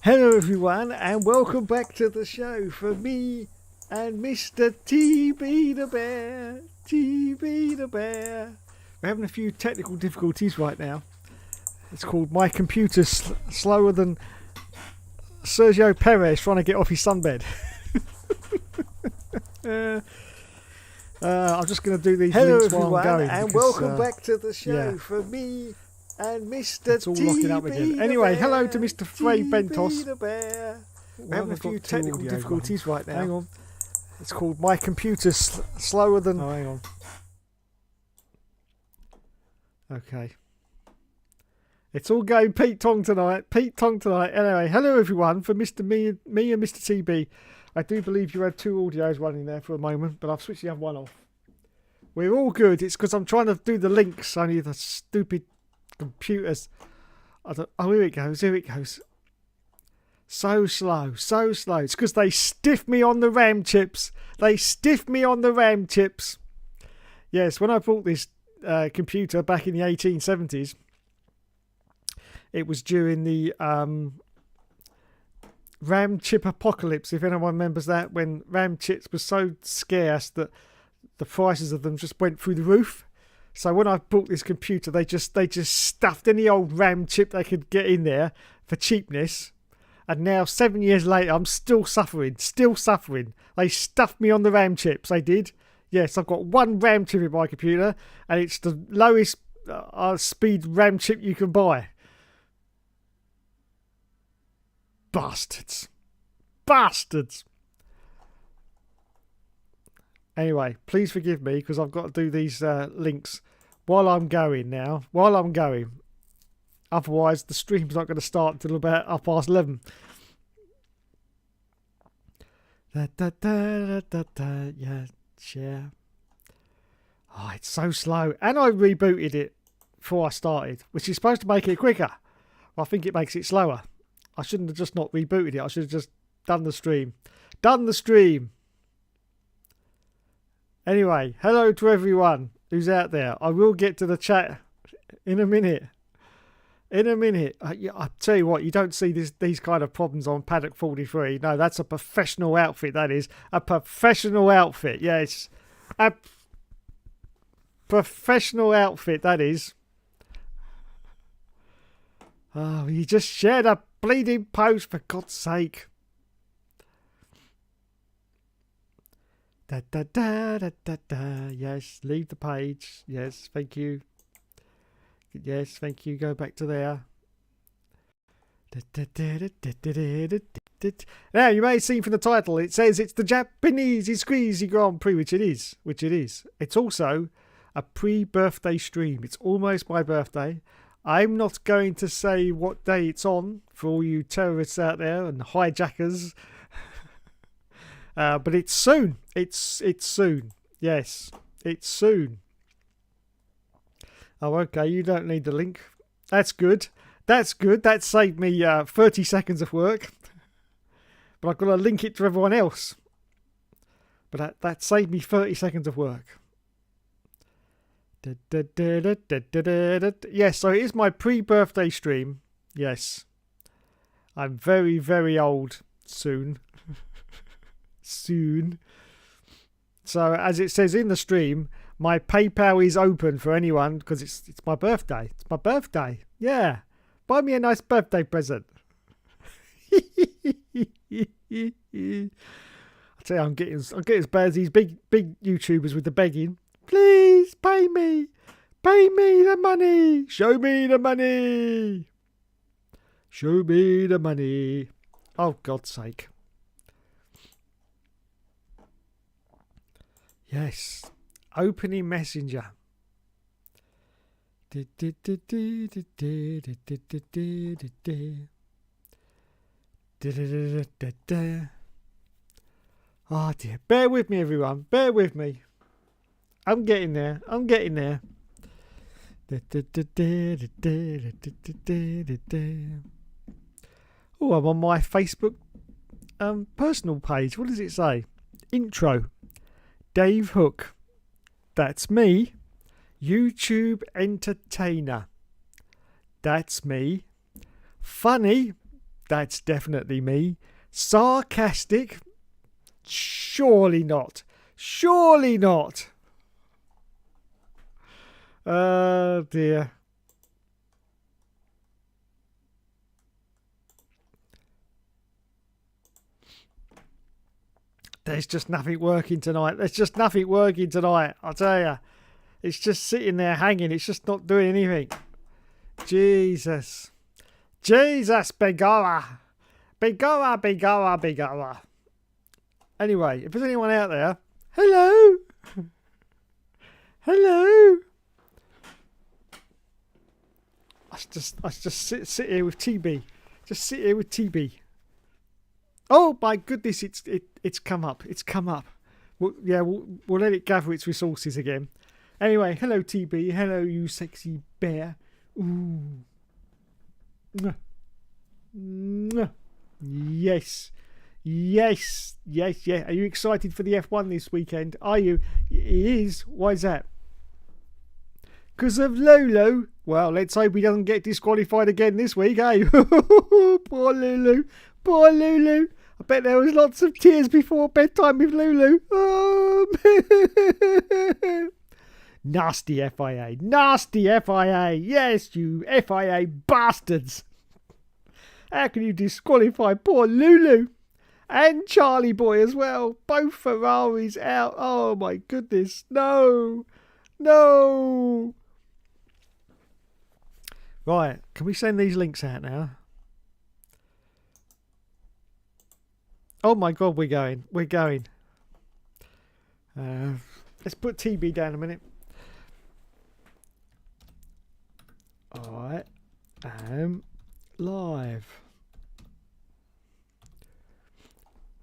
Hello everyone and welcome back to the show for me and Mr. TB the Bear. TB the Bear. We're having a few technical difficulties right now. It's called my computer's slower than Sergio Perez trying to get off his sunbed. I'm just going to do these links while I'm going. And because, welcome back to the show for me and Mr. It's all locking up again. Anyway, hello to Mr. Frey Bentos. We're having a few technical difficulties right now. Hang on. It's called my computer's slower than... Oh, hang on. Okay. It's all going Pete Tong tonight. Pete Tong tonight. Anyway, hello everyone for me and Mr. TB. I do believe you had two audios running there for a moment, but I've switched the other one off. We're all good. It's because I'm trying to do the links. Only the stupid computers. Oh, here it goes. Here it goes. So slow. So slow. It's because they stiff me on the RAM chips. They stiff me on the RAM chips. Yes, when I bought this computer back in the 1870s, it was during the RAM chip apocalypse, if anyone remembers that, when RAM chips were so scarce that the prices of them just went through the roof. So when I bought this computer, they just stuffed any old RAM chip they could get in there for cheapness. And now, 7 years later, I'm still suffering. They stuffed me on the RAM chips, they did. Yes, I've got one RAM chip in my computer, and it's the lowest speed RAM chip you can buy. Bastards. Anyway, please forgive me because I've got to do these links while I'm going now. Otherwise, the stream's not going to start until about 11:30. Yeah, share. Oh, it's so slow. And I rebooted it before I started, which is supposed to make it quicker. Well, I think it makes it slower. I shouldn't have just not rebooted it. I should have just done the stream. Anyway, hello to everyone who's out there. I will get to the chat in a minute. I tell you what, you don't see these kind of problems on Paddock 43. No, that's a professional outfit, that is. A professional outfit, yes. A professional outfit, that is. Oh, you just shared a bleeding post, for God's sake. Yes, leave the page. Yes, thank you. Yes, thank you. Go back to there. Now, you may have seen from the title, it says it's the Japaneesy Sqeeeezy Grand Prix, which it is. It's also a pre-birthday stream. It's almost my birthday. I'm not going to say what day it's on for all you terrorists out there and hijackers. But it's soon. It's soon. Yes, it's soon. Oh, okay, you don't need the link. That's good. That saved me 30 seconds of work. But I've got to link it to everyone else. But that saved me 30 seconds of work. Yes, so it is my pre-birthday stream. Yes. I'm very, very old soon. So, as it says in the stream, my PayPal is open for anyone because it's my birthday. It's my birthday. Yeah. Buy me a nice birthday present. I tell you, I'm getting as bad as these big YouTubers with the begging. Please pay me. Pay me the money. Show me the money. Show me the money. Oh, God's sake. Yes. Opening Messenger. Oh dear. Bear with me, everyone. Bear with me. I'm getting there. Oh, I'm on my Facebook personal page. What does it say? Intro. Dave Hook. That's me. YouTube entertainer. That's me. Funny. That's definitely me. Sarcastic? Surely not. Surely not. Oh dear. There's just nothing working tonight. There's just nothing working tonight. I'll tell you. It's just sitting there hanging. It's just not doing anything. Jesus. Jesus, Begala. Begala, Begala, Begala. Anyway, if there's anyone out there, hello. Hello. I just sit here with TB. Just sit here with TB. Oh my goodness, it's come up. It's come up. We'll let it gather its resources again. Anyway, hello TB. Hello you sexy bear. Ooh. Mwah. Mwah. Yes. Yes. Yes, yeah. Are you excited for the F1 this weekend? Are you? It is. Why is that? Because of Lolo. Well, let's hope he doesn't get disqualified again this week, eh? Poor Lulu. Poor Lulu. I bet there was lots of tears before bedtime with Lulu. Oh, nasty FIA. Nasty FIA. Yes, you FIA bastards. How can you disqualify poor Lulu? And Charlie Boy as well. Both Ferraris out. Oh, my goodness. No. No. Right. Can we send these links out now? Oh my God, we're going. We're going. Let's put TB down a minute. I am live.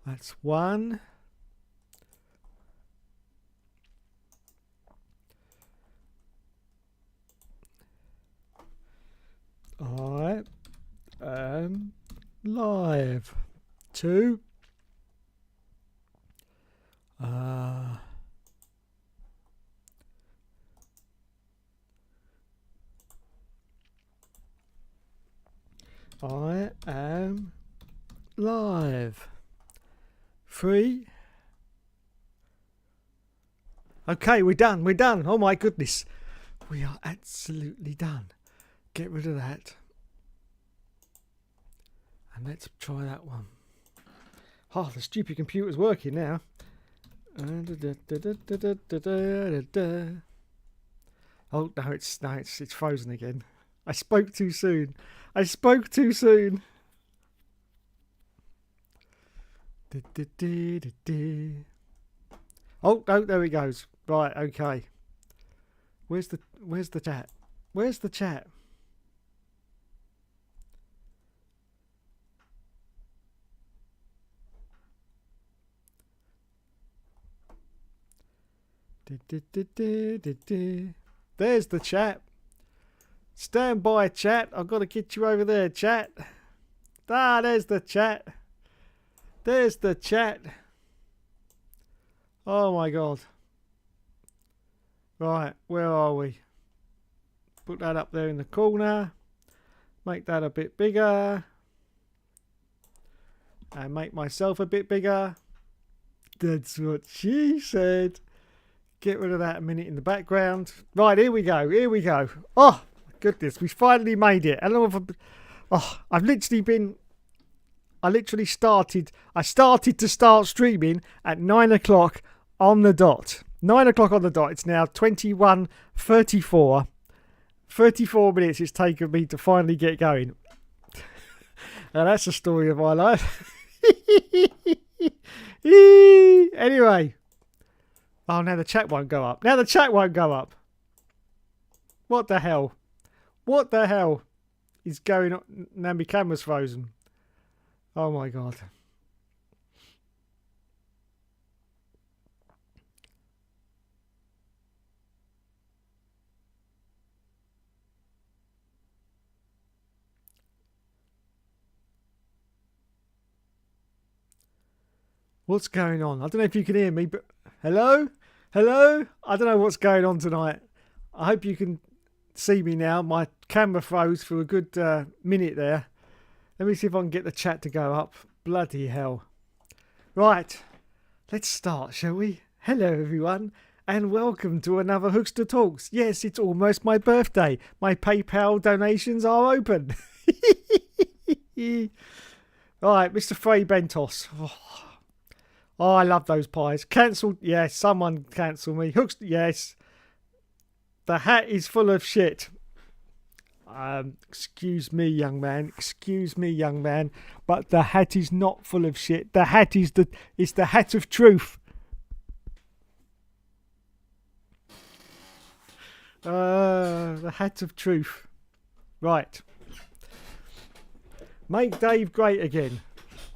That's one. I am live. Two. I am live. 3. Okay, we're done. We're done. Oh my goodness. We are absolutely done. Get rid of that. And let's try that one. Oh, the stupid computer's working now. Oh no, it's frozen again. I spoke too soon. I spoke too soon. Oh no, there it goes. Right, okay. Where's the chat? Where's the chat? There's the chat. Stand by, chat. I've got to get you over there, chat. Ah, there's the chat. There's the chat. Oh my God. Right, where are we? Put that up there in the corner. Make that a bit bigger. And make myself a bit bigger. That's what she said. Get rid of that a minute in the background. Right, here we go. Here we go. Oh, my goodness. We finally made it. I started to start streaming at 9 o'clock on the dot. 9 o'clock on the dot. It's now 21:34. 34 minutes it's taken me to finally get going. Now that's the story of my life. Anyway. Oh, now the chat won't go up. Now the chat won't go up. What the hell? What the hell is going on? Now my camera's frozen. Oh my God. What's going on? I don't know if you can hear me, but hello? Hello? I don't know what's going on tonight. I hope you can see me now. My camera froze for a good minute there. Let me see if I can get the chat to go up. Bloody hell. Right, let's start, shall we? Hello everyone, and welcome to another Hookster Talks. Yes, it's almost my birthday. My PayPal donations are open. Right, Mr. Frey Bentos. Oh, I love those pies. Cancelled. Yes, someone cancel me. Hookster. Yes. The hat is full of shit. Excuse me, young man. Excuse me, young man. But the hat is not full of shit. The hat is the hat of truth. The hat of truth. Right. Make Dave great again.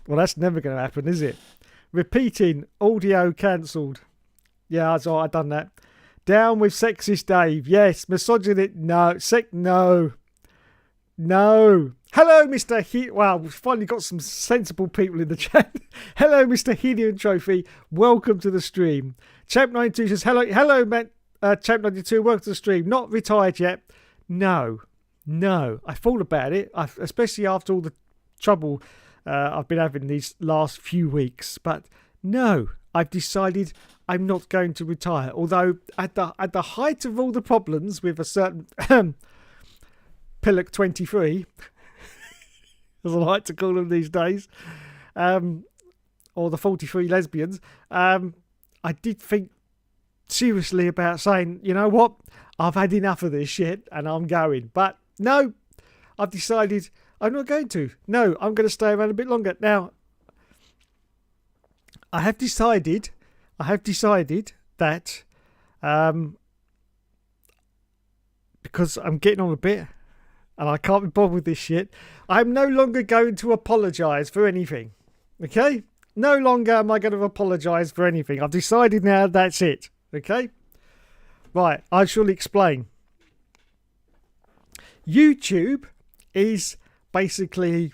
Well, that's never going to happen, is it? Repeating, audio cancelled. Yeah, that's all. I've done that. Down with sexist Dave. Yes. Misogynist. No. No. No. Hello, Mr. Wow, we've finally got some sensible people in the chat. Hello, Mr. Helium Trophy. Welcome to the stream. Champ92 says, hello, man. Champ92, welcome to the stream. Not retired yet. No. I thought about it, especially after all the trouble I've been having these last few weeks. But no, I've decided I'm not going to retire. Although at the height of all the problems with a certain Pillock 23, as I like to call them these days, or the 43 lesbians, I did think seriously about saying, you know what, I've had enough of this shit and I'm going. But no, I've decided I'm not going to. No, I'm going to stay around a bit longer. Now, I have decided that because I'm getting on a bit and I can't be bothered with this shit, I'm no longer going to apologise for anything. Okay? No longer am I going to apologise for anything. I've decided now that's it. Okay? Right, I shall explain. YouTube is basically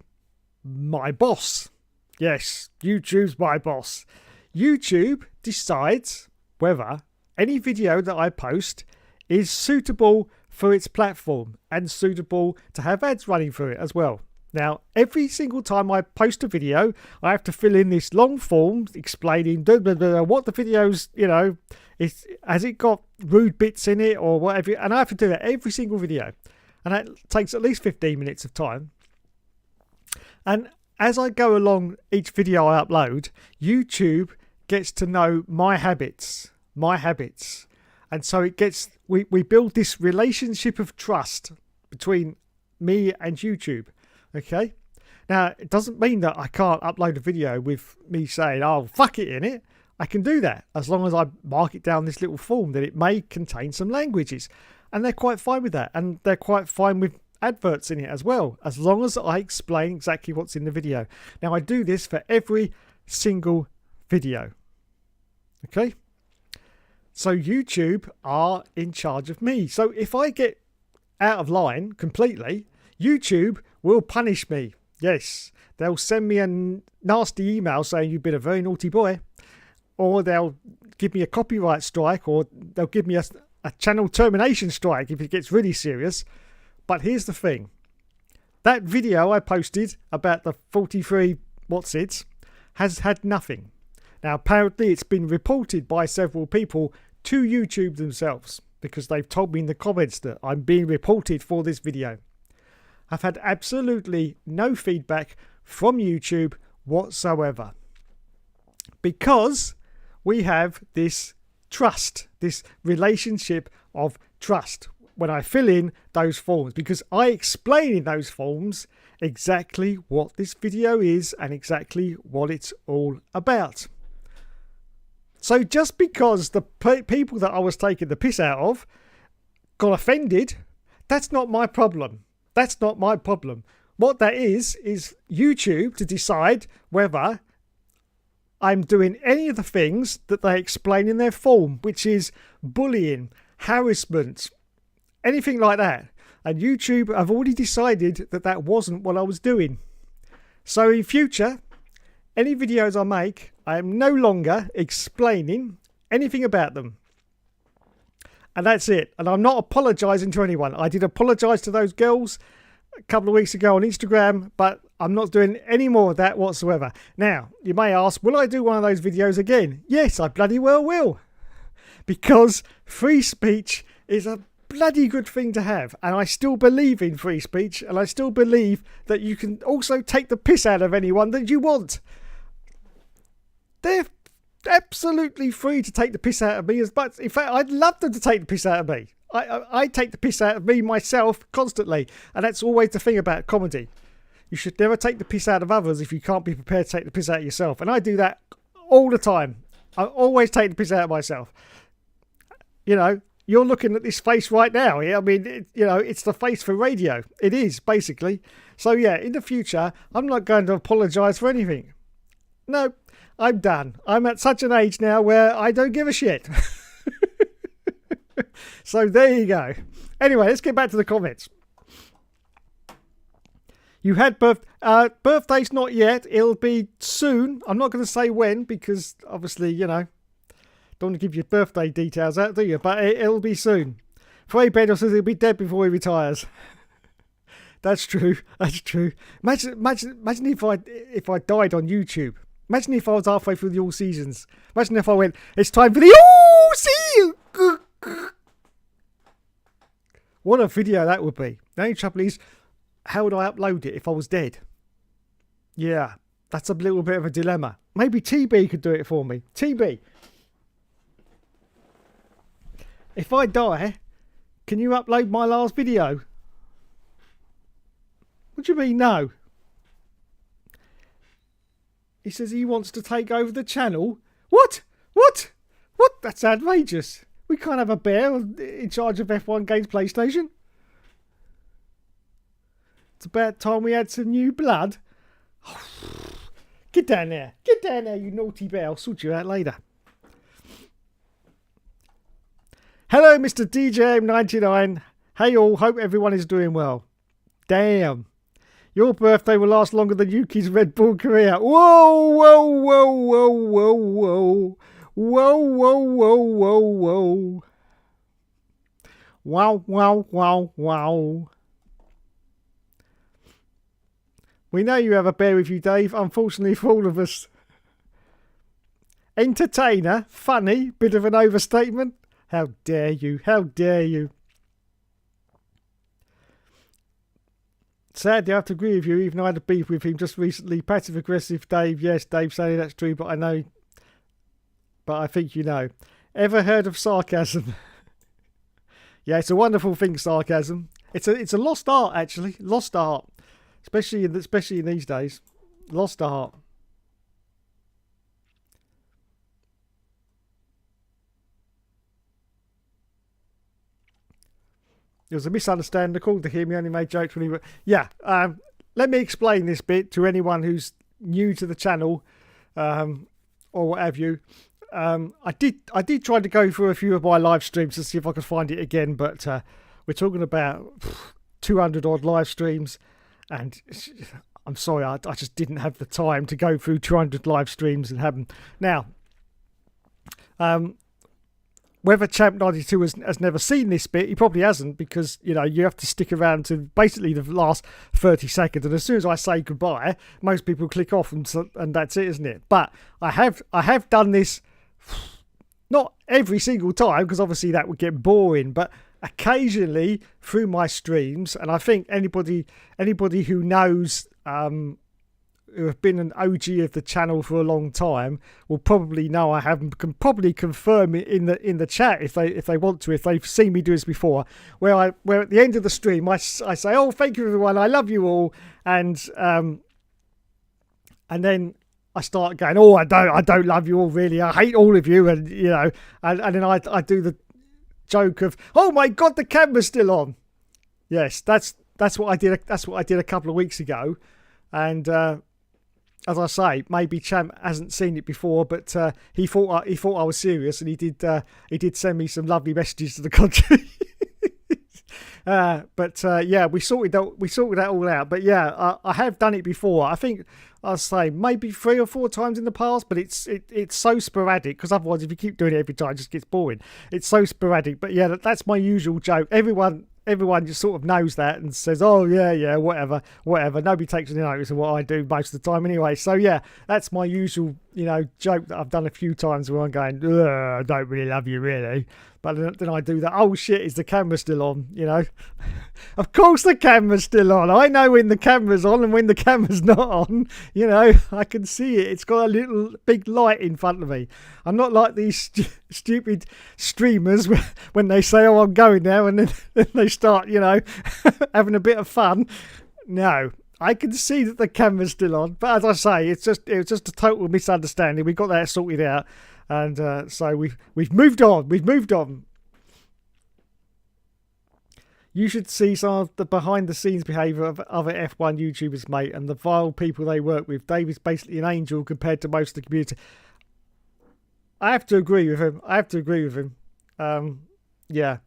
my boss. Yes, YouTube's my boss. YouTube decides whether any video that I post is suitable for its platform and suitable to have ads running through it as well. Now, every single time I post a video, I have to fill in this long form explaining what the video's, has it got rude bits in it or whatever. And I have to do that every single video. And that takes at least 15 minutes of time. And as I go along each video I upload, YouTube gets to know my habits. And so it gets, we build this relationship of trust between me and YouTube. Okay. Now, it doesn't mean that I can't upload a video with me saying, oh, fuck it in it. I can do that as long as I mark it down this little form that it may contain some languages. And they're quite fine with that. And they're quite fine with adverts in it as well, as long as I explain exactly what's in the video. Now, I do this for every single video. Okay? So YouTube are in charge of me. So if I get out of line completely, YouTube will punish me. Yes, they'll send me a nasty email saying you've been a very naughty boy, or they'll give me a copyright strike, or they'll give me a channel termination strike if it gets really serious. But here's the thing. That video I posted about the 43 what's-its has had nothing. Now, apparently it's been reported by several people to YouTube themselves because they've told me in the comments that I'm being reported for this video. I've had absolutely no feedback from YouTube whatsoever because we have this trust, this relationship of trust when I fill in those forms, because I explain in those forms exactly what this video is and exactly what it's all about. So just because the people that I was taking the piss out of got offended, that's not my problem. That's not my problem. What that is YouTube to decide whether I'm doing any of the things that they explain in their form, which is bullying, harassment, anything like that. And YouTube have already decided that that wasn't what I was doing. So in future, any videos I make, I am no longer explaining anything about them. And that's it. And I'm not apologising to anyone. I did apologise to those girls a couple of weeks ago on Instagram, but I'm not doing any more of that whatsoever. Now, you may ask, will I do one of those videos again? Yes, I bloody well will. Because free speech is a bloody good thing to have. And I still believe in free speech. And I still believe that you can also take the piss out of anyone that you want. They're absolutely free to take the piss out of me. But in fact, I'd love them to take the piss out of me. I take the piss out of me myself constantly. And that's always the thing about comedy. You should never take the piss out of others if you can't be prepared to take the piss out of yourself. And I do that all the time. I always take the piss out of myself. You know, you're looking at this face right now. I mean, it's the face for radio. It is, basically. So, yeah, in the future, I'm not going to apologise for anything. No, I'm done. I'm at such an age now where I don't give a shit. So, there you go. Anyway, let's get back to the comments. You had birthday's not yet. It'll be soon. I'm not going to say when because obviously, don't want to give your birthday details out, do you? But it'll be soon. Frey Bedell says he'll be dead before he retires. That's true. That's true. Imagine if I died on YouTube. Imagine if I was halfway through the All Seasons. Imagine if I went, it's time for the All Seasons. What a video that would be. The only trouble is, how would I upload it if I was dead? Yeah, that's a little bit of a dilemma. Maybe TB could do it for me. TB, if I die, can you upload my last video? What do you mean, no? He says he wants to take over the channel. What? What? What? That's outrageous. We can't have a bear in charge of F1 Games PlayStation. It's about time we had some new blood. Get down there. Get down there, you naughty bear. I'll sort you out later. Hello, Mr. DJM99. Hey all, hope everyone is doing well. Damn. Your birthday will last longer than Yuki's Red Bull career. Whoa, whoa, whoa, whoa, whoa, whoa. Whoa, whoa, whoa, whoa, whoa. Wow, wow, wow, wow. We know you have a bear with you, Dave. Unfortunately for all of us. Entertainer, funny, bit of an overstatement. How dare you? How dare you? Sadly, I have to agree with you, even though I had a beef with him just recently. Passive aggressive, Dave. Yes, Dave saying that's true, but I know. But I think you know. Ever heard of sarcasm? Yeah, it's a wonderful thing, sarcasm. It's a lost art, actually. Lost art. Especially in these days. Lost art. It was a misunderstanding. According to him, he only made jokes when he... Yeah, let me explain this bit to anyone who's new to the channel, or what have you. I did try to go through a few of my live streams to see if I could find it again, but we're talking about 200 odd live streams, and I'm sorry, I just didn't have the time to go through 200 live streams and have them. Now, whether Champ 92 has never seen this bit, he probably hasn't, because you have to stick around to basically the last 30 seconds, and as soon as I say goodbye, most people click off, and that's it, isn't it? But I have done this, not every single time, because obviously that would get boring, but occasionally through my streams, and I think anybody who knows, who have been an OG of the channel for a long time, will probably know I haven't. Can probably confirm it in the chat if they want to, if they've seen me do this before. Where at the end of the stream I say, "Oh, thank you everyone, I love you all," and then I start going, "Oh, I don't love you all really. I hate all of you," and and then I do the joke of, "Oh my God, the camera's still on." Yes, that's what I did. That's what I did a couple of weeks ago, and as I say, maybe Champ hasn't seen it before, but he thought I was serious, and he did send me some lovely messages to the contrary. Yeah, we sorted that all out. But yeah, I have done it before. I think I'll say maybe 3 or 4 times in the past, but it's so sporadic, because otherwise if you keep doing it every time it just gets boring. It's so sporadic. But yeah, that's my usual joke. Everyone everyone just sort of knows that and says, oh, yeah, whatever. Nobody takes any notice of what I do most of the time anyway. So, yeah, that's my usual, joke that I've done a few times where I'm going, I don't really love you, really. But then I do that, oh, shit, is the camera still on, Of course the camera's still on. I know when the camera's on and when the camera's not on. I can see it. It's got a little big light in front of me. I'm not like these stupid streamers when they say, oh, I'm going there, and then they start, having a bit of fun. No, I can see that the camera's still on. But as I say, it was just a total misunderstanding. We got that sorted out. And so we've moved on. We've moved on. You should see some of the behind-the-scenes behaviour of other F1 YouTubers, mate, and the vile people they work with. Dave is basically an angel compared to most of the community. I have to agree with him. Yeah.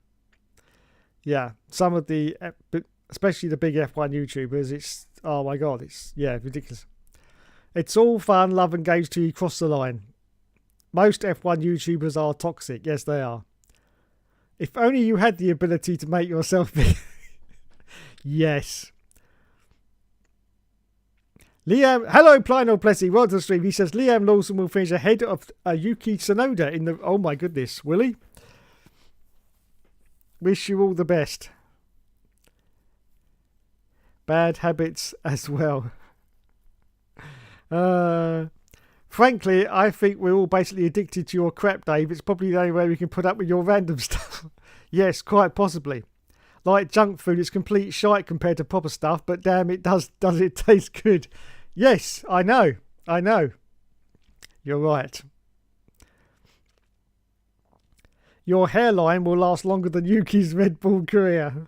Some of the, especially the big F1 YouTubers, it's, oh my God, it's, ridiculous. It's all fun, love and games till you cross the line. Most F1 YouTubers are toxic. Yes, they are. If only you had the ability to make yourself big. Yes. Liam, hello, Plino Plessy. Welcome to the stream. He says Liam Lawson will finish ahead of Yuki Tsunoda in the. Oh my goodness, will he? Wish you all the best. Bad habits as well. Frankly, I think we're all basically addicted to your crap, Dave. It's probably the only way we can put up with your random stuff. Yes, quite possibly. Like junk food, it's complete shite compared to proper stuff, but damn, it does it taste good. Yes, I know. You're right. Your hairline will last longer than Yuki's Red Bull career.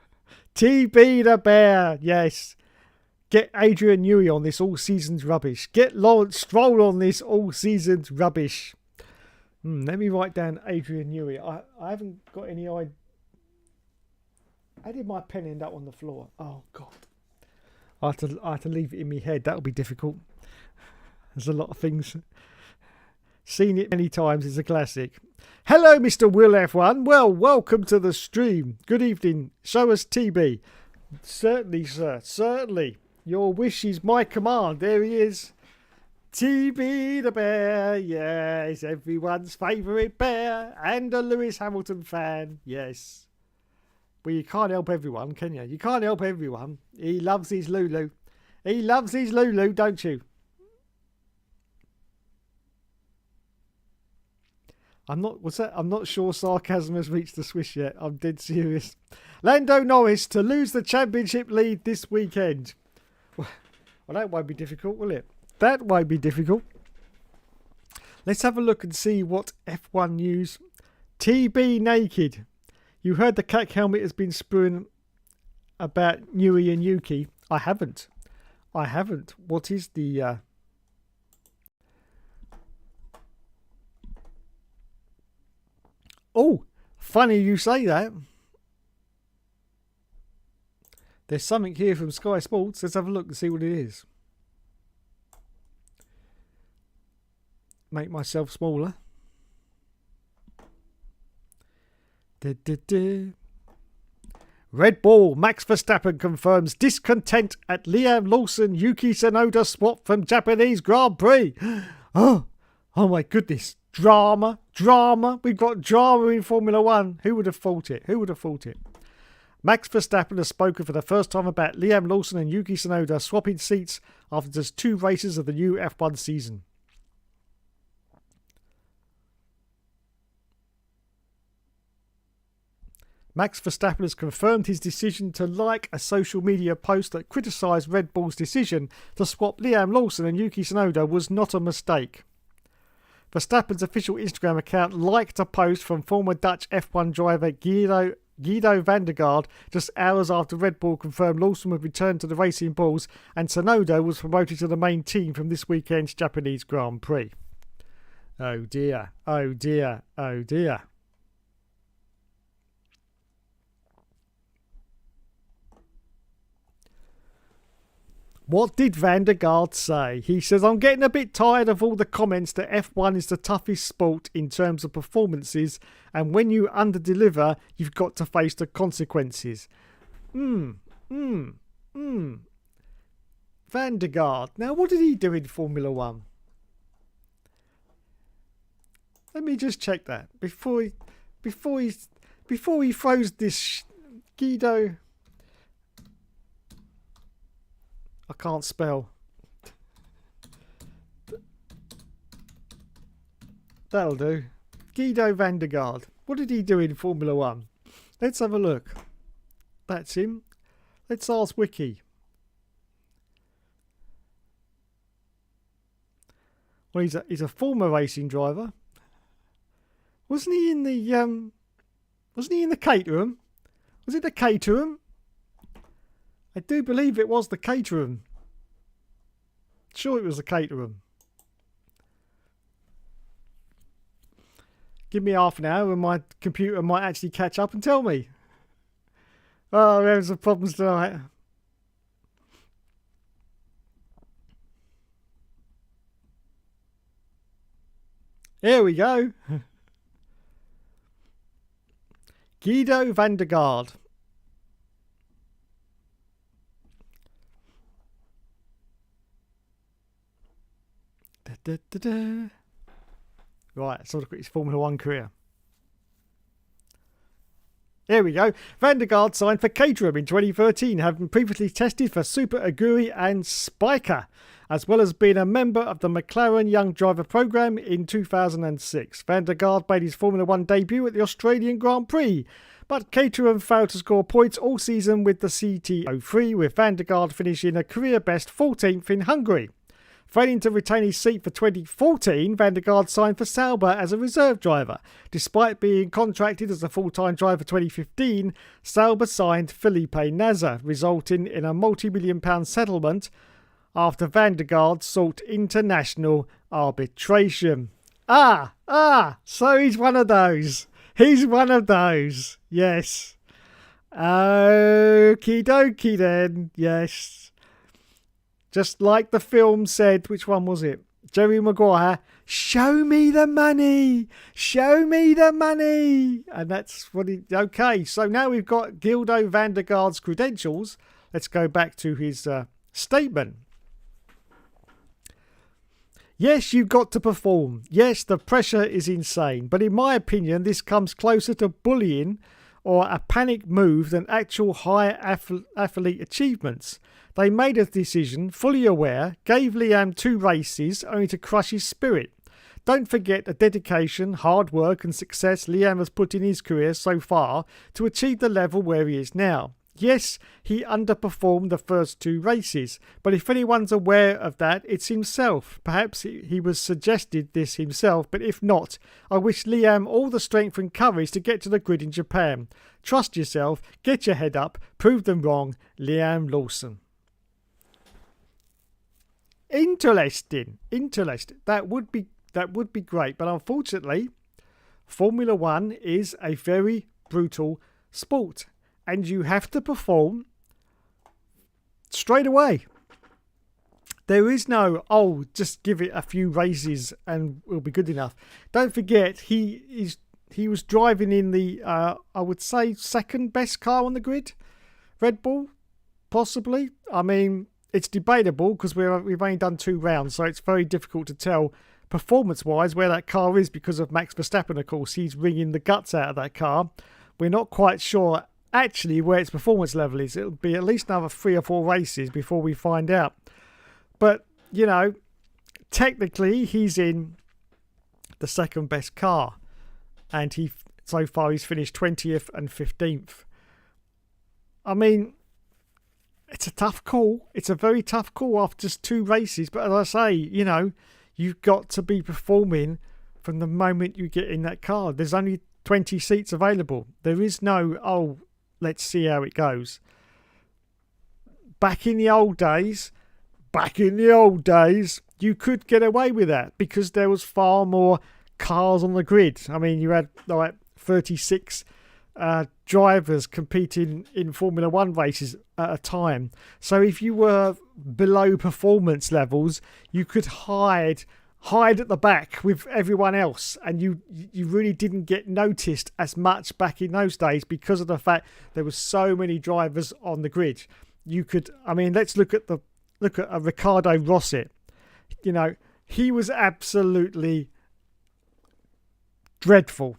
TB the Bear, yes. Get Adrian Newey on this all-season's rubbish. Get Lawrence Stroll on this all-season's rubbish. Let me write down Adrian Newey. I haven't got any idea. How did my pen end up on the floor? Oh, God. I have to leave it in my head. That'll be difficult. There's a lot of things. Seen it many times. It's a classic. Hello, Mr. Will F1. Well, welcome to the stream. Good evening. Show us TB. Certainly, sir. Certainly. Your wish is my command. There he is. TB the Bear. Yes, everyone's favourite bear. And a Lewis Hamilton fan. Yes. Well, you can't help everyone, can you? You can't help everyone. He loves his Lulu. He loves his Lulu, don't you? I'm not sure sarcasm has reached the Swiss yet. I'm dead serious. Lando Norris to lose the championship lead this weekend. Well, that won't be difficult, will it? That won't be difficult. Let's have a look and see what F1 news. TB naked. You heard the CAC helmet has been spewing about Newey and Yuki. I haven't. What is the... Oh, funny you say that. There's something here from Sky Sports. Let's have a look and see what it is. Make myself smaller. Red Bull, Max Verstappen confirms discontent at Liam Lawson Yuki Tsunoda swap from Japanese Grand Prix. Oh my goodness. Drama. We've got drama in Formula One. Who would have thought it? Max Verstappen has spoken for the first time about Liam Lawson and Yuki Tsunoda swapping seats after just 2 races of the new F1 season. Max Verstappen has confirmed his decision to like a social media post that criticised Red Bull's decision to swap Liam Lawson and Yuki Tsunoda was not a mistake. Verstappen's official Instagram account liked a post from former Dutch F1 driver Guido van der Garde just hours after Red Bull confirmed Lawson would return to the Racing Bulls and Tsunoda was promoted to the main team from this weekend's Japanese Grand Prix. Oh dear. What did Van der Garde say? He says, I'm getting a bit tired of all the comments that F1 is the toughest sport in terms of performances, and when you underdeliver, you've got to face the consequences. Van der Gaard. Now, what did he do in Formula One? Let me just check that before he throws this Guido. I can't spell. That'll do. Guido van der Gaard. What did he do in Formula One? Let's have a look. That's him. Let's ask Wiki. Well, he's a former racing driver. Wasn't he in the Caterham? Was it the Caterham? I do believe it was the Caterham. Sure, it was the Caterham. Give me half an hour and my computer might actually catch up and tell me. Oh, we're having some problems tonight. Here we go. Guido van der Gaard. Da, da, da, da. Right, let's look at his Formula One career. Here we go. Van der Gaard signed for Caterham in 2013, having previously tested for Super Aguri and Spiker, as well as being a member of the McLaren Young Driver Programme in 2006. Van der Gaard made his Formula One debut at the Australian Grand Prix, but Caterham failed to score points all season with the CT03, with Van der Gaard finishing a career best 14th in Hungary. Failing to retain his seat for 2014, Van der Gaard signed for Sauber as a reserve driver. Despite being contracted as a full-time driver for 2015, Sauber signed Felipe Nasr, resulting in a multi-million-pound settlement after Van der Gaard sought international arbitration. So he's one of those. He's one of those. Yes. Okie dokie then. Yes. Just like the film said, which one was it? Jerry Maguire, show me the money, show me the money. And that's what he, okay, so now we've got Guido van der Gaard's credentials. Let's go back to his statement. Yes, you've got to perform. Yes, the pressure is insane. But in my opinion, this comes closer to bullying or a panic move than actual high athlete achievements. They made a decision, fully aware, gave Liam 2 races only to crush his spirit. Don't forget the dedication, hard work and success Liam has put in his career so far to achieve the level where he is now. Yes, he underperformed the first 2 races, but if anyone's aware of that, it's himself. Perhaps he was suggested this himself, but if not, I wish Liam all the strength and courage to get to the grid in Japan. Trust yourself, get your head up, prove them wrong. Liam Lawson. Interesting. That would be great, but unfortunately, Formula One is a very brutal sport, and you have to perform straight away. There is no, just give it a few races and we'll be good enough. Don't forget, he was driving in the, I would say, second best car on the grid. Red Bull, possibly. I mean, it's debatable because we've only done 2 rounds, so it's very difficult to tell performance-wise where that car is because of Max Verstappen, of course. He's wringing the guts out of that car. We're not quite sure actually where its performance level is. It'll be at least another 3 or 4 races before we find out. But, you know, technically he's in the second best car. And so far he's finished 20th and 15th. I mean, it's a tough call. It's a very tough call after just 2 races. But as I say, you know, you've got to be performing from the moment you get in that car. There's only 20 seats available. There is no, let's see how it goes. Back in the old days, you could get away with that because there was far more cars on the grid. I mean, you had like 36 drivers competing in Formula One races at a time. So if you were below performance levels, you could hide hide at the back with everyone else, and you really didn't get noticed as much back in those days because of the fact there were so many drivers on the grid. You could, I mean, let's look at a Ricardo Rosset. You know, he was absolutely dreadful,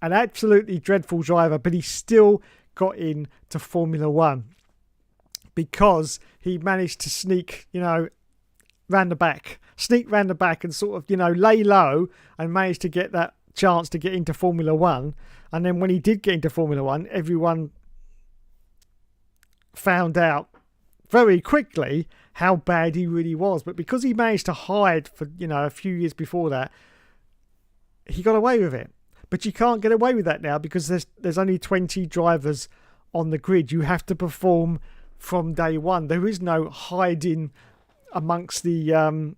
an absolutely dreadful driver, but he still got into Formula One because he managed to sneak round the back and sort of, lay low and managed to get that chance to get into Formula One. And then when he did get into Formula One, everyone found out very quickly how bad he really was. But because he managed to hide for, a few years before that, he got away with it. But you can't get away with that now because there's only 20 drivers on the grid. You have to perform from day one. There is no hiding amongst the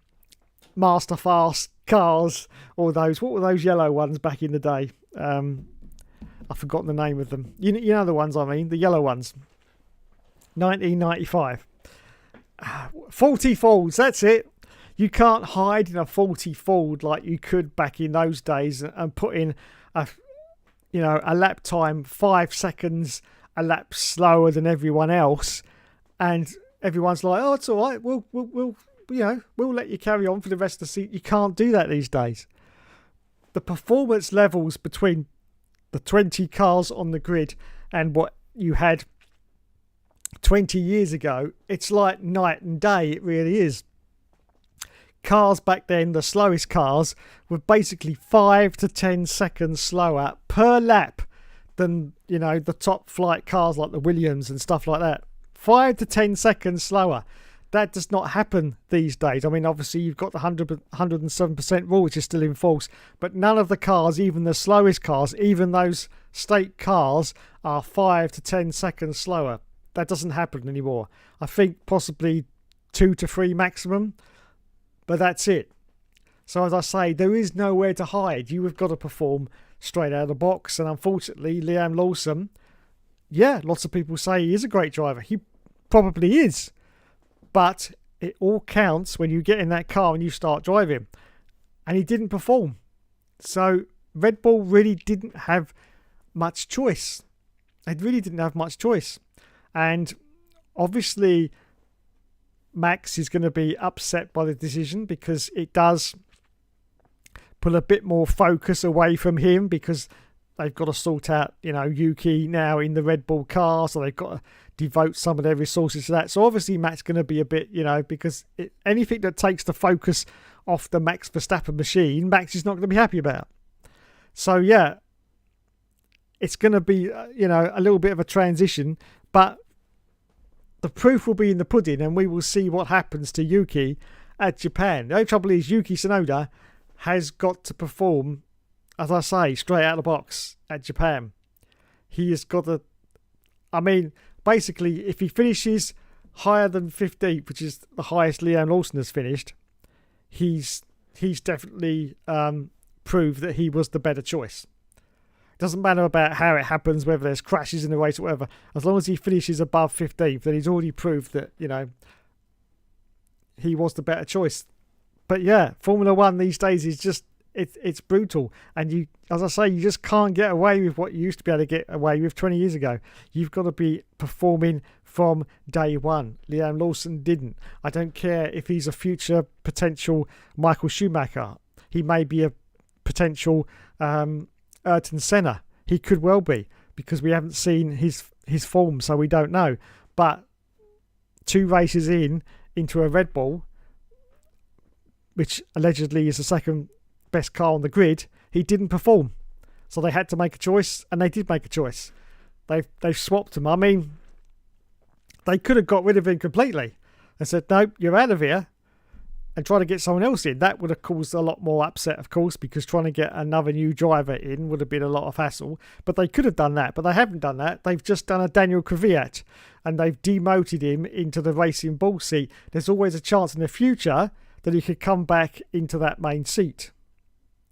Master Fast cars or what were those yellow ones back in the day? I've forgotten the name of them. You know the ones I mean, the yellow ones. 1995. 40 Fords, that's it. You can't hide in a 40 Ford like you could back in those days and put in a lap time 5 seconds a lap slower than everyone else, and everyone's like, oh, it's all right, we'll let you carry on for the rest of the season. You can't do that these days. The performance levels between the 20 cars on the grid and what you had 20 years ago, it's like night and day. It really is. Cars back then, the slowest cars, were basically 5 to 10 seconds slower per lap than, the top flight cars like the Williams and stuff like that. 5 to 10 seconds slower. That does not happen these days. I mean, obviously, you've got the 107% rule, which is still in force. But none of the cars, even the slowest cars, even those state cars, are 5 to 10 seconds slower. That doesn't happen anymore. I think possibly 2 to 3 maximum. But that's it. So as I say, there is nowhere to hide. You have got to perform straight out of the box. And unfortunately, Liam Lawson, lots of people say he is a great driver. He probably is. But it all counts when you get in that car and you start driving. And he didn't perform. So Red Bull really didn't have much choice. They really didn't have much choice. And obviously, Max is going to be upset by the decision because it does put a bit more focus away from him because they've got to sort out, Yuki now in the Red Bull car, so they've got to devote some of their resources to that. So obviously Max is going to be a bit, because anything that takes the focus off the Max Verstappen machine, Max is not going to be happy about. So it's going to be, a little bit of a transition, but the proof will be in the pudding, and we will see what happens to Yuki at Japan. The only trouble is Yuki Tsunoda has got to perform, as I say, straight out of the box at Japan. He has got to... I mean, basically, if he finishes higher than 15th, which is the highest Liam Lawson has finished, he's definitely proved that he was the better choice. Doesn't matter about how it happens, whether there's crashes in the race or whatever. As long as he finishes above 15th, then he's already proved that, he was the better choice. But Formula One these days is just, it's brutal. And you, as I say, you just can't get away with what you used to be able to get away with 20 years ago. You've got to be performing from day one. Liam Lawson didn't. I don't care if he's a future potential Michael Schumacher. He may be a potential... Ayrton Senna. He could well be, because we haven't seen his form, so we don't know. But 2 races into a Red Bull, which allegedly is the second best car on the grid, he didn't perform. So they had to make a choice, and they did make a choice. They've swapped him. I mean, they could have got rid of him completely and said, nope, you're out of here, and try to get someone else in. That would have caused a lot more upset, of course, because trying to get another new driver in would have been a lot of hassle. But they could have done that, but they haven't done that. They've just done a Daniel Kvyat, and they've demoted him into the Racing Bull seat. There's always a chance in the future that he could come back into that main seat.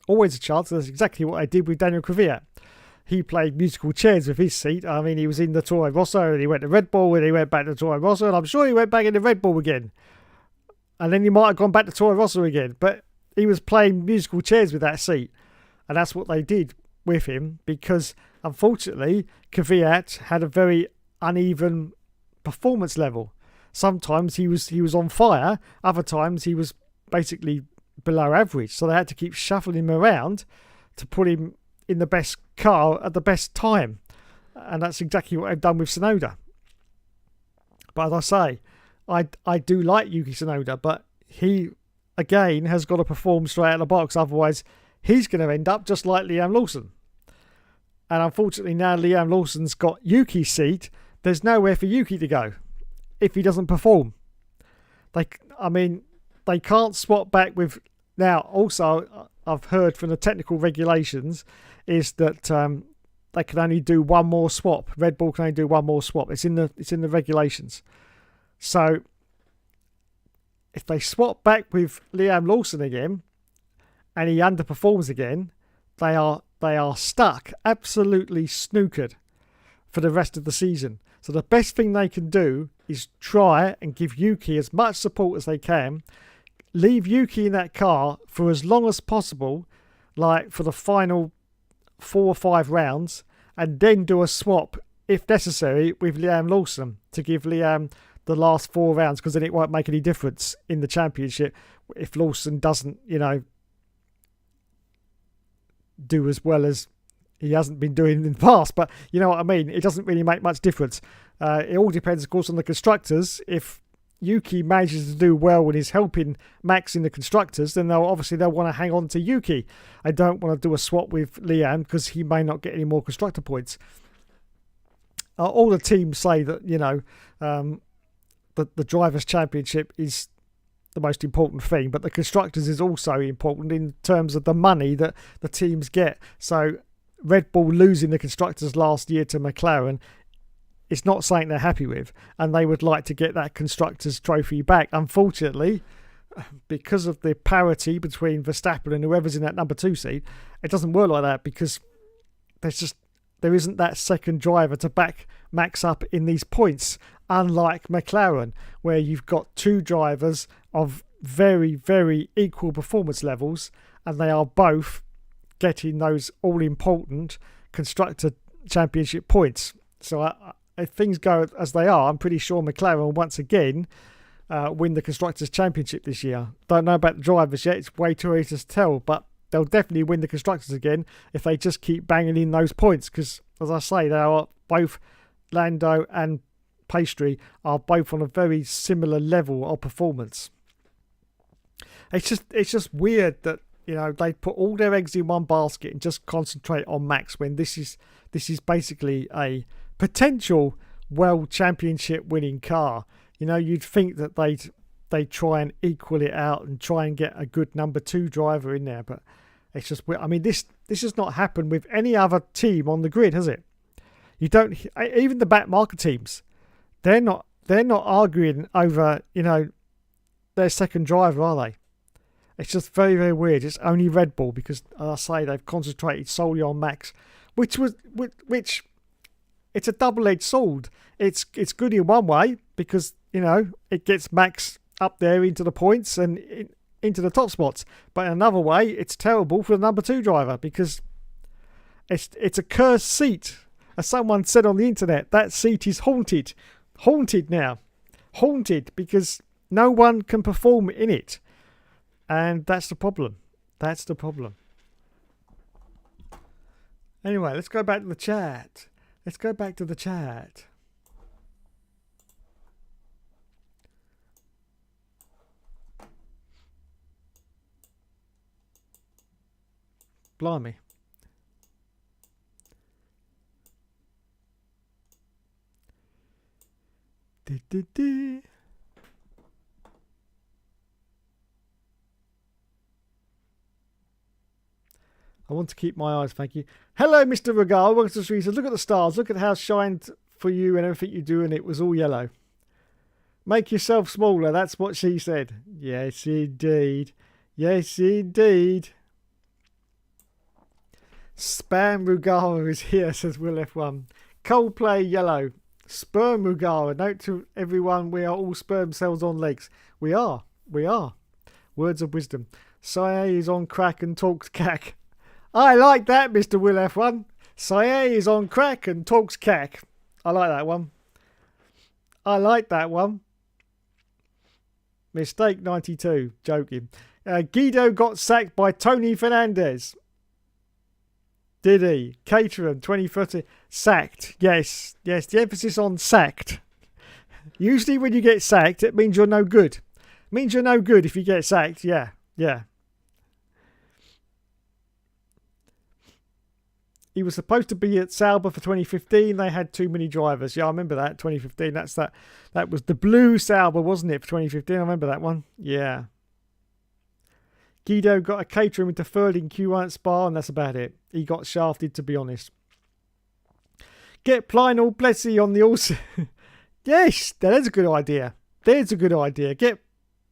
Always a chance. That's exactly what I did with Daniel Kvyat. He played musical chairs with his seat. I mean, he was in the Toro Rosso, and he went to Red Bull, and he went back to Toro Rosso, and I'm sure he went back into Red Bull again. And then he might have gone back to Toro Rosso again. But he was playing musical chairs with that seat, and that's what they did with him because unfortunately Kvyat had a very uneven performance level. Sometimes he was on fire, other times he was basically below average, so they had to keep shuffling him around to put him in the best car at the best time, and that's exactly what they've done with Tsunoda. But as I say, I do like Yuki Tsunoda, but he again has got to perform straight out of the box, otherwise he's going to end up just like Liam Lawson. And unfortunately now Liam Lawson's got Yuki's seat, there's nowhere for Yuki to go if he doesn't perform. They can't swap back with... Now, also, I've heard from the technical regulations is that they can only do one more swap. Red Bull can only do one more swap. It's in the regulations. So, if they swap back with Liam Lawson again, and he underperforms again, they are stuck, absolutely snookered for the rest of the season. So the best thing they can do is try and give Yuki as much support as they can, leave Yuki in that car for as long as possible, like for the final 4 or 5 rounds, and then do a swap, if necessary, with Liam Lawson to give Liam the last 4 rounds, because then it won't make any difference in the championship if Lawson doesn't, do as well as he hasn't been doing in the past. But you know what I mean, it doesn't really make much difference. It all depends, of course, on the constructors. If Yuki manages to do well and is helping Max in the constructors, then they'll want to hang on to Yuki. I don't want to do a swap with Liam because he may not get any more constructor points. All the teams say that the drivers' championship is the most important thing, but the constructors is also important in terms of the money that the teams get. So Red Bull losing the constructors last year to McLaren, it's not something they're happy with, and they would like to get that constructors trophy back. Unfortunately, because of the parity between Verstappen and whoever's in that number 2 seat, it doesn't work like that because there isn't that second driver to back Max up in these points, unlike McLaren, where you've got 2 drivers of very, very equal performance levels, and they are both getting those all-important constructor championship points. So if things go as they are, I'm pretty sure McLaren will once again win the Constructors' Championship this year. Don't know about the drivers yet, it's way too early to tell, but they'll definitely win the Constructors again if they just keep banging in those points, because, as I say, they are both, Lando and Pastry, are both on a very similar level of performance. It's just weird that they put all their eggs in one basket and just concentrate on Max when this is basically a potential world championship winning car. You'd think that they'd try and equal it out and try and get a good number 2 driver in there, but it's just weird. I mean, this has not happened with any other team on the grid, has it? You don't, even the back market teams, they're not arguing over their second driver, are they? It's just very, very weird. It's only Red Bull because, as I say, they've concentrated solely on Max, which it's a double-edged sword. It's good in one way because it gets Max up there into the points and into the top spots, but in another way, it's terrible for the number 2 driver because it's a cursed seat. As someone said on the internet, that seat is haunted now, because no one can perform in it. And that's the problem. Anyway, let's go back to the chat. Blimey. I want to keep my eyes, thank you. Hello, Mr. Regal. Welcome to the street. Look at the stars. Look at how it shined for you and everything you do, and it was all yellow. Make yourself smaller. That's what she said. Yes, indeed. Yes, indeed. Spam Rugara is here, says Will F1. Coldplay yellow. Sperm Rugara. Note to everyone, we are all sperm cells on legs. We are. Words of wisdom. Sqeeeezy is on crack and talks cack. I like that, Mr. Will F1. Sqeeeezy is on crack and talks cack. I like that one. I like that one. Mistake 92. Joking. Guido got sacked by Tony Fernandez. Did he? Caterham 2030. Sacked. Yes. Yes. The emphasis on sacked. Usually when you get sacked, it means you're no good. It means you're no good if you get sacked. Yeah. Yeah. He was supposed to be at Sauber for 2015. They had too many drivers. Yeah, I remember that. 2015. That was the blue Sauber, wasn't it, for 2015? I remember that one. Yeah. Guido got a Caterham into third in Q1 at Spa, and that's about it. He got shafted, to be honest. Get Plynal Plessy on the all. Yes, that is a good idea. There's a good idea. Get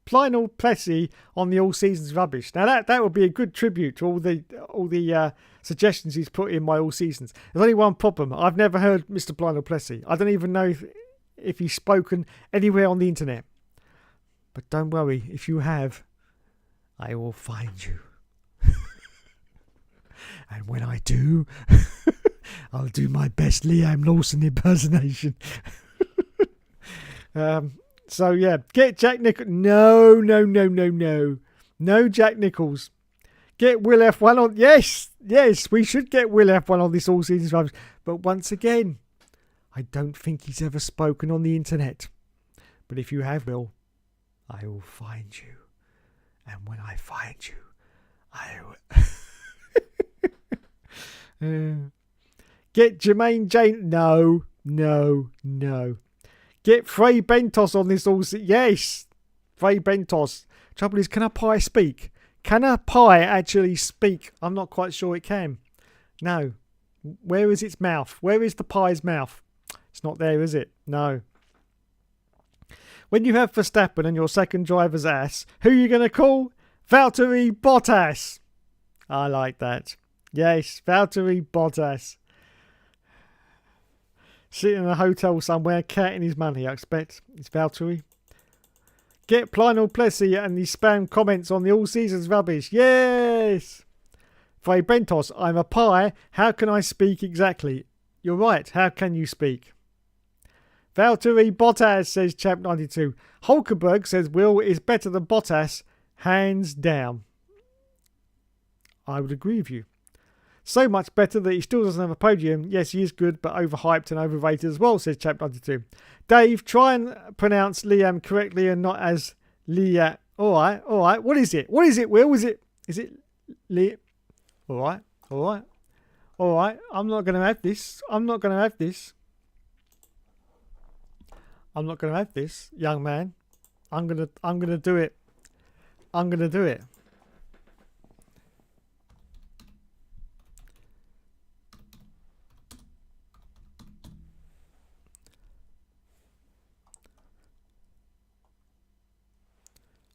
Plynal Plessy on the all seasons rubbish. Now that would be a good tribute to all the suggestions he's put in my all seasons. There's only one problem. I've never heard Mr. Plynal Plessy. I don't even know if he's spoken anywhere on the internet. But don't worry, if you have, I will find you. And when I do, I'll do my best Liam Lawson impersonation. So yeah, get Jack Nichols. No, Jack Nichols. Get Will F1 on. Yes, we should get Will F1 on this all seasons rubbish. But once again, I don't think he's ever spoken on the internet. But if you have, Will, I will find you. And when I find you, I will. Get Jermaine Jane. No. Get Frey Bentos on this all. Yes, Frey Bentos. Trouble is, can a pie speak? Can a pie actually speak? I'm not quite sure it can. No. Where is its mouth? Where is the pie's mouth? It's not there, is it? No. When you have Verstappen and your second driver's ass, who are you going to call? Valtteri Bottas. I like that. Yes, Valtteri Bottas. Sitting in a hotel somewhere, counting his money, I expect. It's Valtteri. Get Plynal Plessy and the spam comments on the all seasons rubbish. Yes! Frey Bentos, I'm a pie. How can I speak exactly? You're right. How can you speak? Valtteri Bottas, says Champ 92. Hulkenberg says Will is better than Bottas. Hands down. I would agree with you. So much better that he still doesn't have a podium. Yes, he is good, but overhyped and overrated as well, says Champ 92. Dave, try and pronounce Liam correctly and not as Liam. All right. What is it? Will? Is it Liam? All right. I'm not going to have this. Young man. I'm gonna do it. I'm going to do it.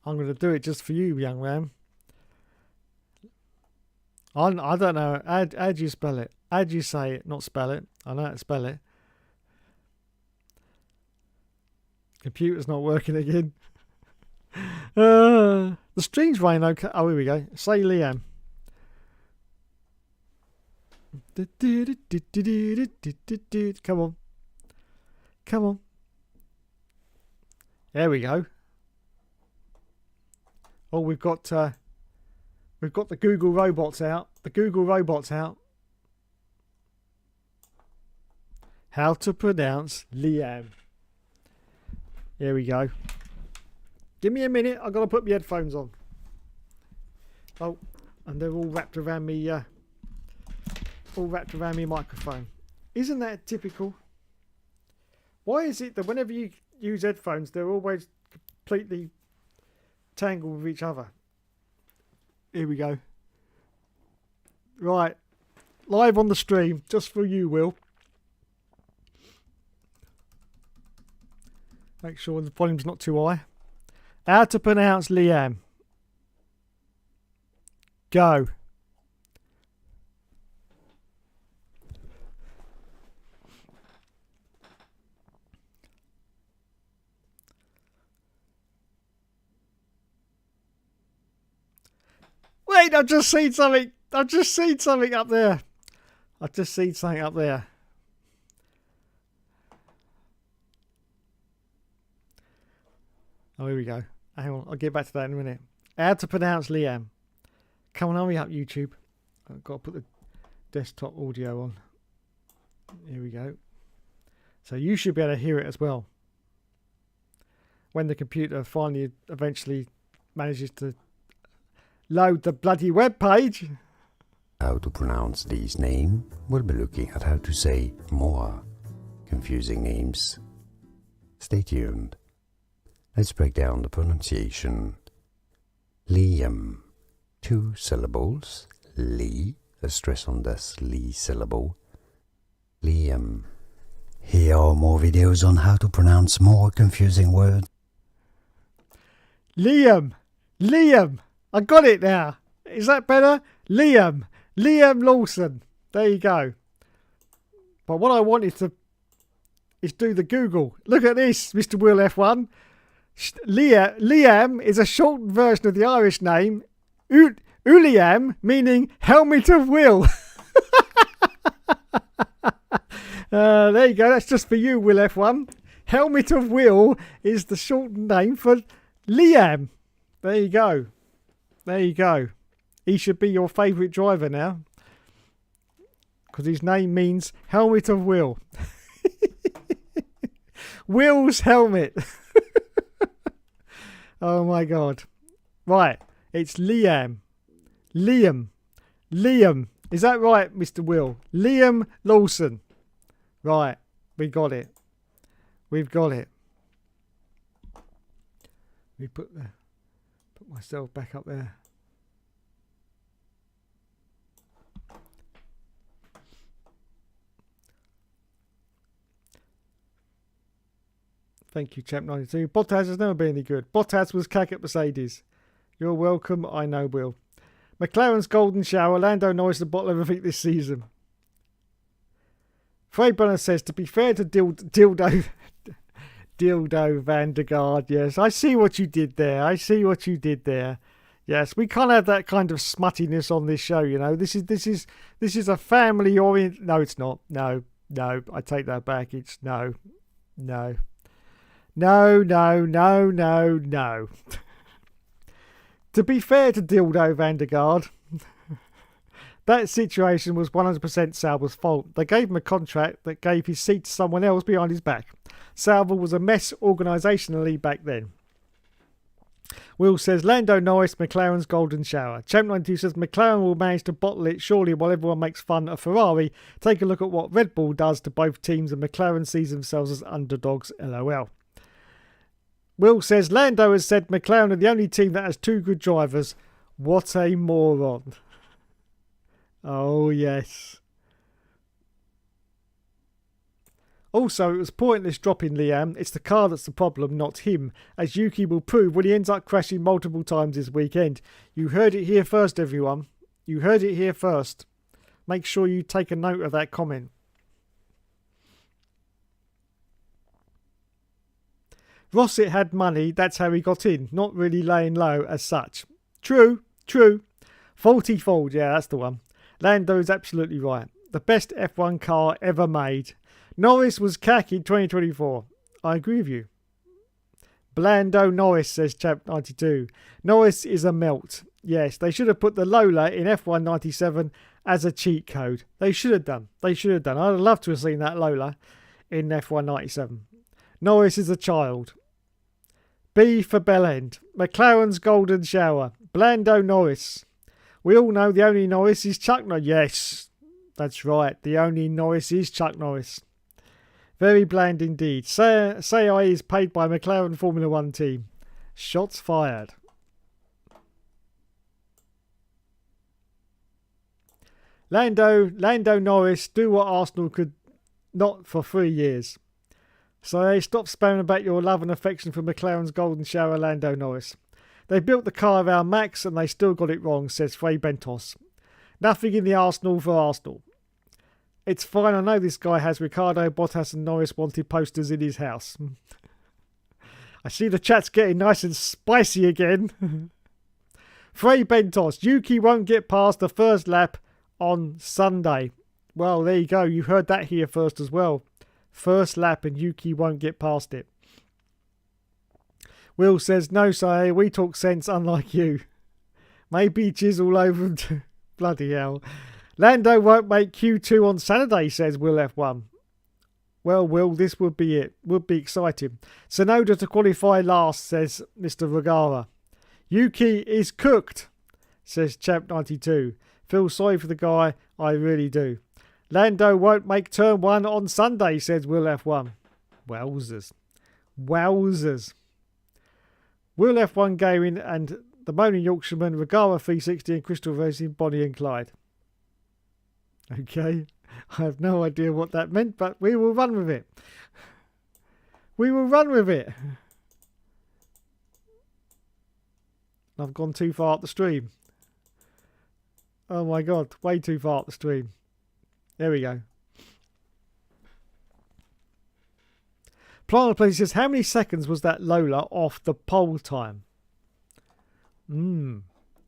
I'm going to do it just for you, young man. I don't know. How do you spell it? How do you say it? Not spell it. I know how to spell it. Computer's not working again. The stream's running okay. Oh, here we go. Say Liam. Come on. There we go. Oh, we've got the Google robots out. How to pronounce Liam. Here we go. Give me a minute. I've got to put my headphones on. Oh, and they're all wrapped around me. Microphone. Isn't that typical? Why is it that whenever you use headphones, they're always completely tangled with each other? Here we go. Right. Live on the stream, just for you, Will. Make sure the volume's not too high. How to pronounce Liam. Go. Wait, I've just seen something. I've just seen something up there. I've just seen something up there. Oh, here we go. Hang on, I'll get back to that in a minute. How to pronounce Liam. Come on, hurry up, YouTube. I've got to put the desktop audio on. Here we go. So you should be able to hear it as well. When the computer finally, eventually manages to load the bloody web page. How to pronounce these names? We'll be looking at how to say more confusing names. Stay tuned. Let's break down the pronunciation. Liam, 2 syllables. Li, a stress on this Li syllable. Liam. Here are more videos on how to pronounce more confusing words. Liam. Liam. I got it now. Is that better? Liam. Liam Lawson. There you go. But what I wanted to is do the Google. Look at this, Mr. Will F1. Liam is a shortened version of the Irish name Uliam, meaning helmet of Will. There you go. That's just for you, Will F1. Helmet of Will is the shortened name for Liam. There you go. There you go. He should be your favourite driver now. Because his name means helmet of Will. Will's helmet. Oh my God. Right. It's Liam. Liam. Liam. Is that right, Mr. Will? Liam Lawson. Right. We got it. We've got it. We put myself back up there. Thank you, Champ92. Bottas has never been any good. Bottas was cack at Mercedes. You're welcome, I know, Will. McLaren's golden shower. Lando Norris the bottle of everything this season. Frey Brunner says, to be fair to Dildo Van der Gaard, yes. I see what you did there. I see what you did there. Yes, we can't have that kind of smuttiness on this show, you know. This is a family orient. No, it's not. No, I take that back. It's no. No. To be fair to Dildo Van der Gaard, that situation was 100% Sauber's fault. They gave him a contract that gave his seat to someone else behind his back. Sauber was a mess organisationally back then. Will says, Lando Norris, McLaren's golden shower. Champ92 says, McLaren will manage to bottle it surely while everyone makes fun of Ferrari. Take a look at what Red Bull does to both teams, and McLaren sees themselves as underdogs, LOL. Will says, Lando has said McLaren are the only team that has 2 good drivers. What a moron. Oh, yes. Also, it was pointless dropping Liam. It's the car that's the problem, not him, as Yuki will prove when he ends up crashing multiple times this weekend. You heard it here first, everyone. You heard it here first. Make sure you take a note of that comment. Rossett had money, that's how he got in, not really laying low as such. True. Faulty Ford, yeah, that's the one. Lando's absolutely right. The best F1 car ever made. Norris was cack in 2024. I agree with you. Blando Norris, says Champ92. Norris is a melt. Yes, they should have put the Lola in F1 97 as a cheat code. They should have done. I'd have loved to have seen that Lola in F1 97. Norris is a child. B for Bellend. McLaren's golden shower. Blando Norris. We all know the only Norris is Chuck Norris. Yes, that's right. The only Norris is Chuck Norris. Very bland indeed. Say is paid by McLaren Formula 1 team. Shots fired. Lando Norris do what Arsenal could not for 3 years. So they stopped spamming about your love and affection for McLaren's golden shower, Lando Norris. They built the car around Max and they still got it wrong, says Frey Bentos. Nothing in the Arsenal for Arsenal. It's fine, I know this guy has Ricardo, Bottas and Norris wanted posters in his house. I see the chat's getting nice and spicy again. Frey Bentos, Yuki won't get past the first lap on Sunday. Well, there you go. You heard that here first as well. First lap and Yuki won't get past it. Will says, no, say, we talk sense unlike you. Maybe jizz all over him too. Bloody hell. Lando won't make Q2 on Saturday, says Will F1. Well, Will, this would be it. Would be exciting. Sonoda to qualify last, says Mr. Ragara. Yuki is cooked, says Champ92. Feel sorry for the guy, I really do. Lando won't make turn 1 on Sunday, says Will F1. Wowzers. Wowzers. Will F1 Gaming and the Moaning Yorkshireman, Ragara 360 and Crystal Racing, Bonnie and Clyde. Okay. I have no idea what that meant, but we will run with it. We will run with it. I've gone too far up the stream. Oh my god, way too far up the stream. There we go. Planet Place says, how many seconds was that Lola off the pole time?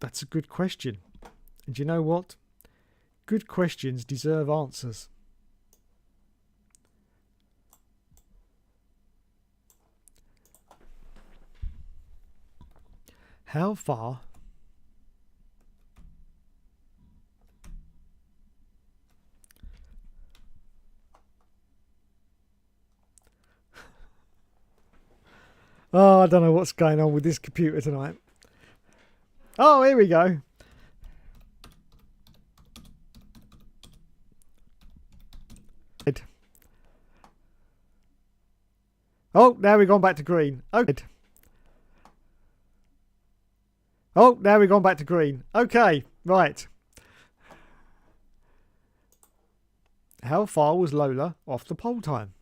That's a good question. And you know what? Good questions deserve answers. How far? Oh, I don't know what's going on with this computer tonight. Oh, here we go. Oh, now we've gone back to green. Okay. Oh, now we've gone back to green. Okay, right. How far was Lola off the pole time?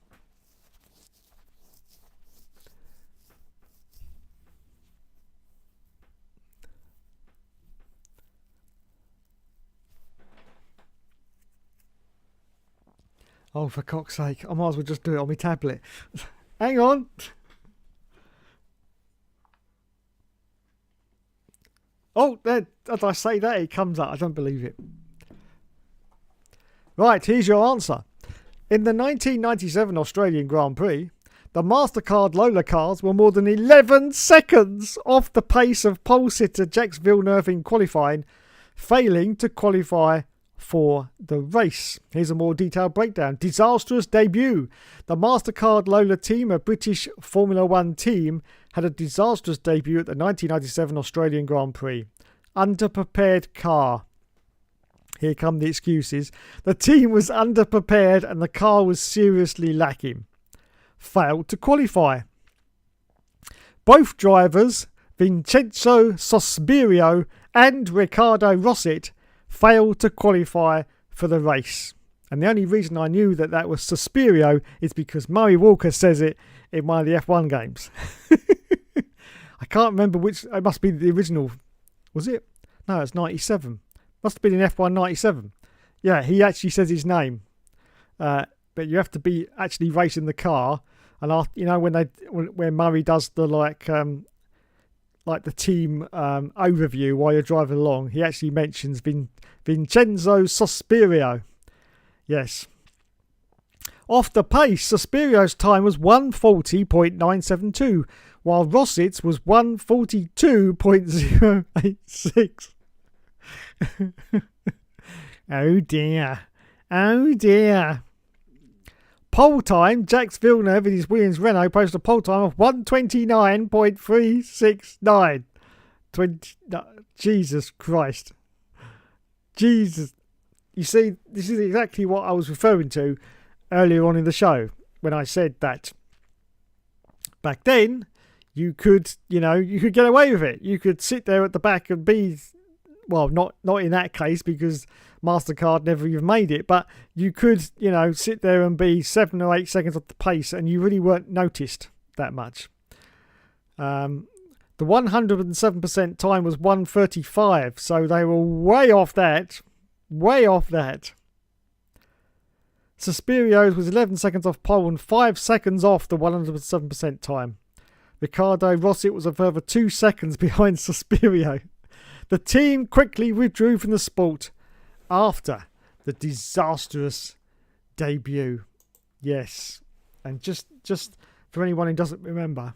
Oh, for cock's sake. I might as well just do it on my tablet. Hang on. Oh, there, as I say that, it comes up. I don't believe it. Right, here's your answer. In the 1997 Australian Grand Prix, the MasterCard Lola cars were more than 11 seconds off the pace of pole sitter Jacques Villeneuve in qualifying, failing to qualify for the race. Here's a more detailed breakdown. Disastrous debut. The MasterCard Lola team, a British Formula One team, had a disastrous debut at the 1997 Australian Grand Prix. Underprepared car. Here come the excuses. The team was underprepared and the car was seriously lacking. Failed to qualify. Both drivers, Vincenzo Sospirio and Riccardo Rosset, failed to qualify for the race. And the only reason I knew that that was Suspirio is because Murray Walker says it in one of the F1 games. I can't remember which. It must be the original. Was it? No, it's 97. Must have been in F1 97. Yeah, he actually says his name. But you have to be actually racing the car. And after, you know, when Murray does the like the team overview while you're driving along, he actually mentions Vincenzo Sospirio. Yes. Off the pace, Sospirio's time was 1:40.972, while Rossett's was 1:42.086. Oh dear. Oh dear. Pole time, Jacques Villeneuve in his Williams Renault posted a pole time of 1:29.369. Jesus Christ. Jesus. You see, this is exactly what I was referring to earlier on in the show when I said that back then you could get away with it. You could sit there at the back and be, well, not in that case because MasterCard never even made it, but you could, sit there and be 7 or 8 seconds off the pace and you really weren't noticed that much. The 107% time was 1:35, so they were way off that. Way off that. Suspirio's was 11 seconds off pole and 5 seconds off the 107% time. Riccardo Rosset was a further 2 seconds behind Suspirio. The team quickly withdrew from the sport after the disastrous debut. Yes. And just for anyone who doesn't remember,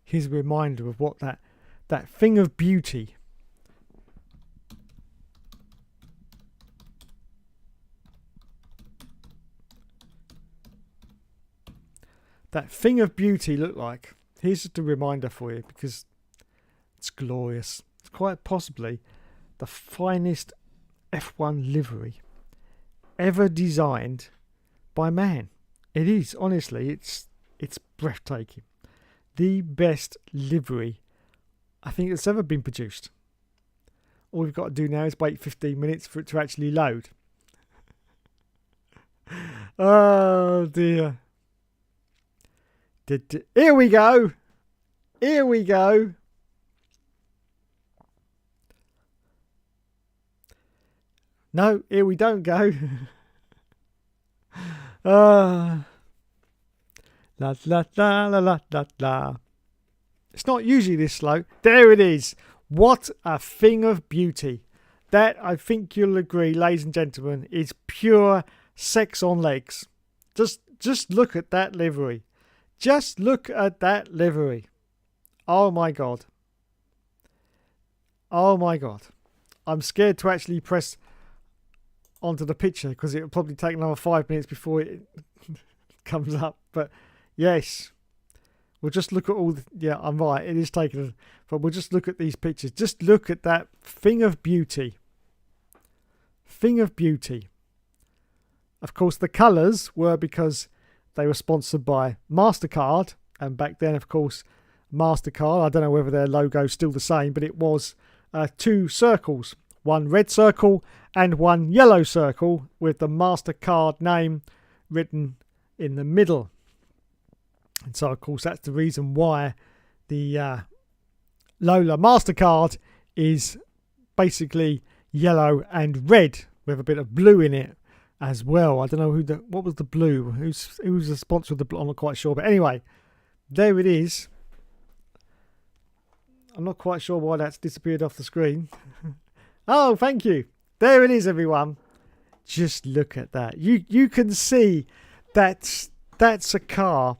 here's a reminder of what that thing of beauty looked like. Here's just a reminder for you, because it's glorious. It's quite possibly the finest F1 livery ever designed by man. It is, honestly, it's breathtaking. The best livery I think that's ever been produced. All we've got to do now is wait 15 minutes for it to actually load. Oh dear. Here we go. Here we go. No, here we don't go. La la la la la la la. It's not usually this slow. There it is. What a thing of beauty. That, I think you'll agree, ladies and gentlemen, is pure sex on legs. Just look at that livery. Just look at that livery. Oh my God. Oh my God. I'm scared to actually press onto the picture because it'll probably take another 5 minutes before it comes up. But yes, we'll just look at all the... Yeah, I'm right. It is taking... But we'll just look at these pictures. Just look at that thing of beauty. Thing of beauty. Of course, the colours were because they were sponsored by MasterCard. And back then, of course, MasterCard, I don't know whether their logo's still the same, but it was 2 circles. One red circle and one yellow circle with the MasterCard name written in the middle. And so, of course, that's the reason why the Lola MasterCard is basically yellow and red with a bit of blue in it as well. I don't know what was the blue. Who's the sponsor of the blue? I'm not quite sure. But anyway, there it is. I'm not quite sure why that's disappeared off the screen. Oh, thank you. There it is, everyone. Just look at that. You can see that's a car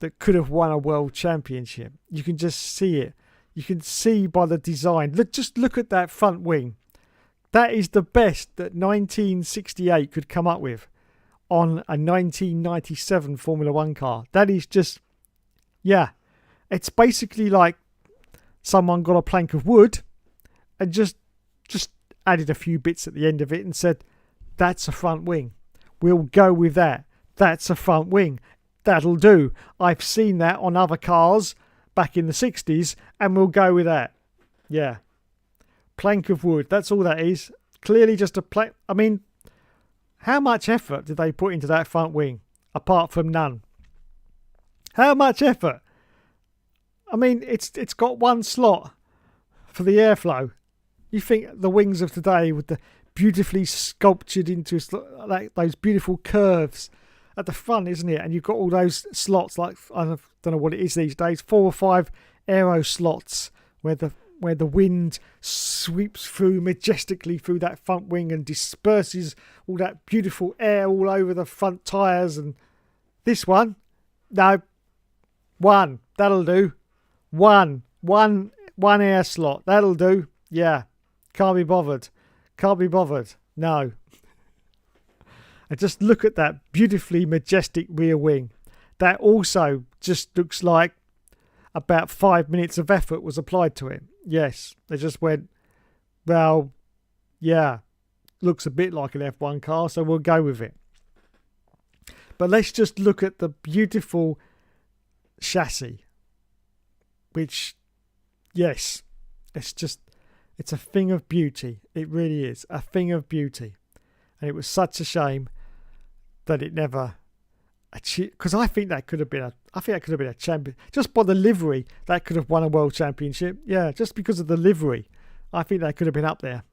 that could have won a world championship. You can just see it. You can see by the design. Just look at that front wing. That is the best that 1968 could come up with on a 1997 Formula One car. That is just, yeah. It's basically like someone got a plank of wood and just added a few bits at the end of it and said, that's a front wing. We'll go with that. That's a front wing. That'll do. I've seen that on other cars back in the 60s and we'll go with that. Yeah. Plank of wood. That's all that is. Clearly just a plank. I mean, how much effort did they put into that front wing? Apart from none. How much effort? I mean, it's got one slot for the airflow. You think the wings of today with the beautifully sculptured into like those beautiful curves at the front, isn't it? And you've got all those slots, like I don't know what it is these days, 4 or 5 aero slots where the wind sweeps through majestically through that front wing and disperses all that beautiful air all over the front tyres. And this one, no, one, that'll do. One air slot, that'll do. Yeah, can't be bothered. No. And just look at that beautifully majestic rear wing. That also just looks like about 5 minutes of effort was applied to it. Yes, they just went, well, yeah, looks a bit like an F1 car, so we'll go with it. But let's just look at the beautiful chassis, which, yes, it's a thing of beauty. It really is a thing of beauty. And it was such a shame that it never achieved, because I think that could have been a champion. Just by the livery, that could have won a world championship. Yeah, just because of the livery, I think that could have been up there.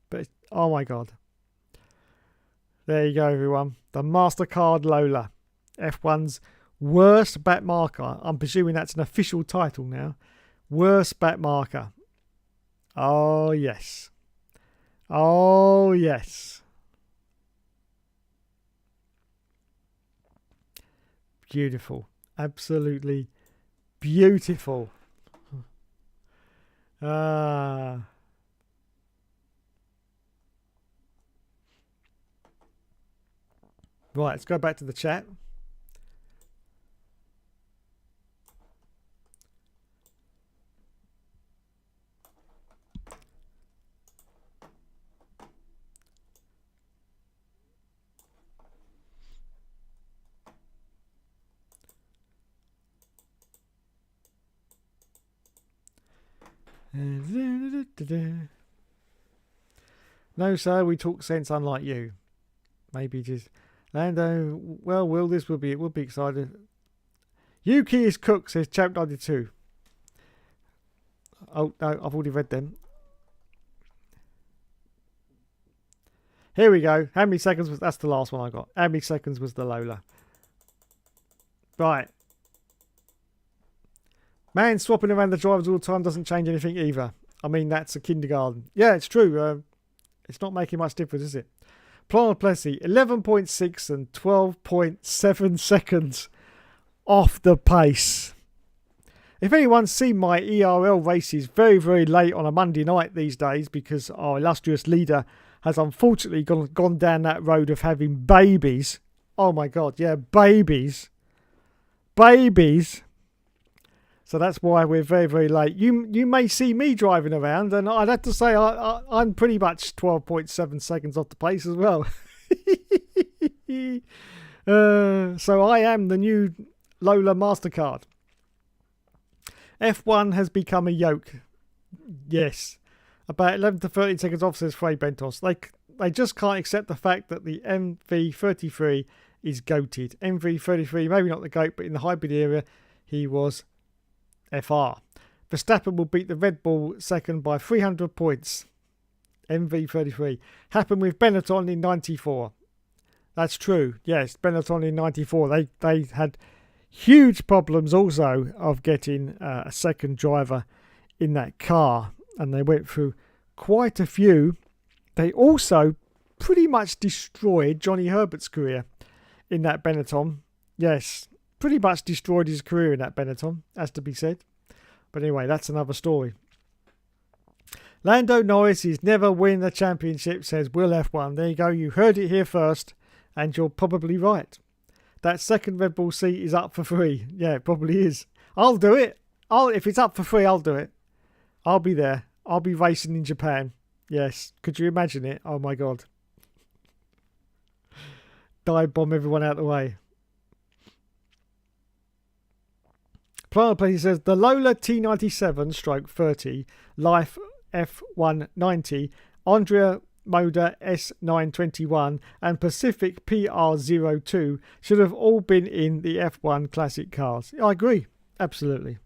But Oh my God. There you go, everyone. The MasterCard Lola. F1's worst back marker. I'm presuming that's an official title now. Worst back marker. Oh, yes. Oh, yes. Beautiful. Absolutely beautiful. Ah. Right, let's go back to the chat. No, sir, we talk sense unlike you. Maybe just Lando. Well, Will, this will be it. We'll be excited. Yuki is cook, says Champ 92. Oh no, I've already read them. Here we go. How many seconds was that's the last one I got? How many seconds was the Lola? Right. Man, swapping around the drivers all the time doesn't change anything either. I mean, that's a kindergarten. Yeah, it's true. It's not making much difference, is it? Planet Plessy, 11.6 and 12.7 seconds off the pace. If anyone's seen my ERL races very, very late on a Monday night these days, because our illustrious leader has unfortunately gone down that road of having babies. Oh my God, yeah, babies. Babies. So that's why we're very, very late. You may see me driving around, and I'd have to say I'm pretty much 12.7 seconds off the pace as well. So I am the new Lola MasterCard. F1 has become a yoke. Yes. About 11 to 13 seconds off, says Frey Bentos. They just can't accept the fact that the MV33 is goated. MV33, maybe not the GOAT, but in the hybrid era, he was FR. Verstappen will beat the Red Bull second by 300 points. MV33. Happened with Benetton in 94. That's true. Yes, Benetton in 94. They had huge problems also of getting a second driver in that car. And they went through quite a few. They also pretty much destroyed Johnny Herbert's career in that Benetton. Yes, pretty much destroyed his career in that Benetton, as to be said. But anyway, that's another story. Lando Norris is never win the championship, says Will F1. There you go. You heard it here first, and you're probably right. That second Red Bull seat is up for free. Yeah, it probably is. I'll do it. If it's up for free, I'll do it. I'll be there. I'll be racing in Japan. Yes. Could you imagine it? Oh my God. Dive bomb everyone out of the way. Planet Place says the Lola T97/30 Life F190, Andrea Moda S921 and Pacific PR02 should have all been in the F1 classic cars. I agree. Absolutely.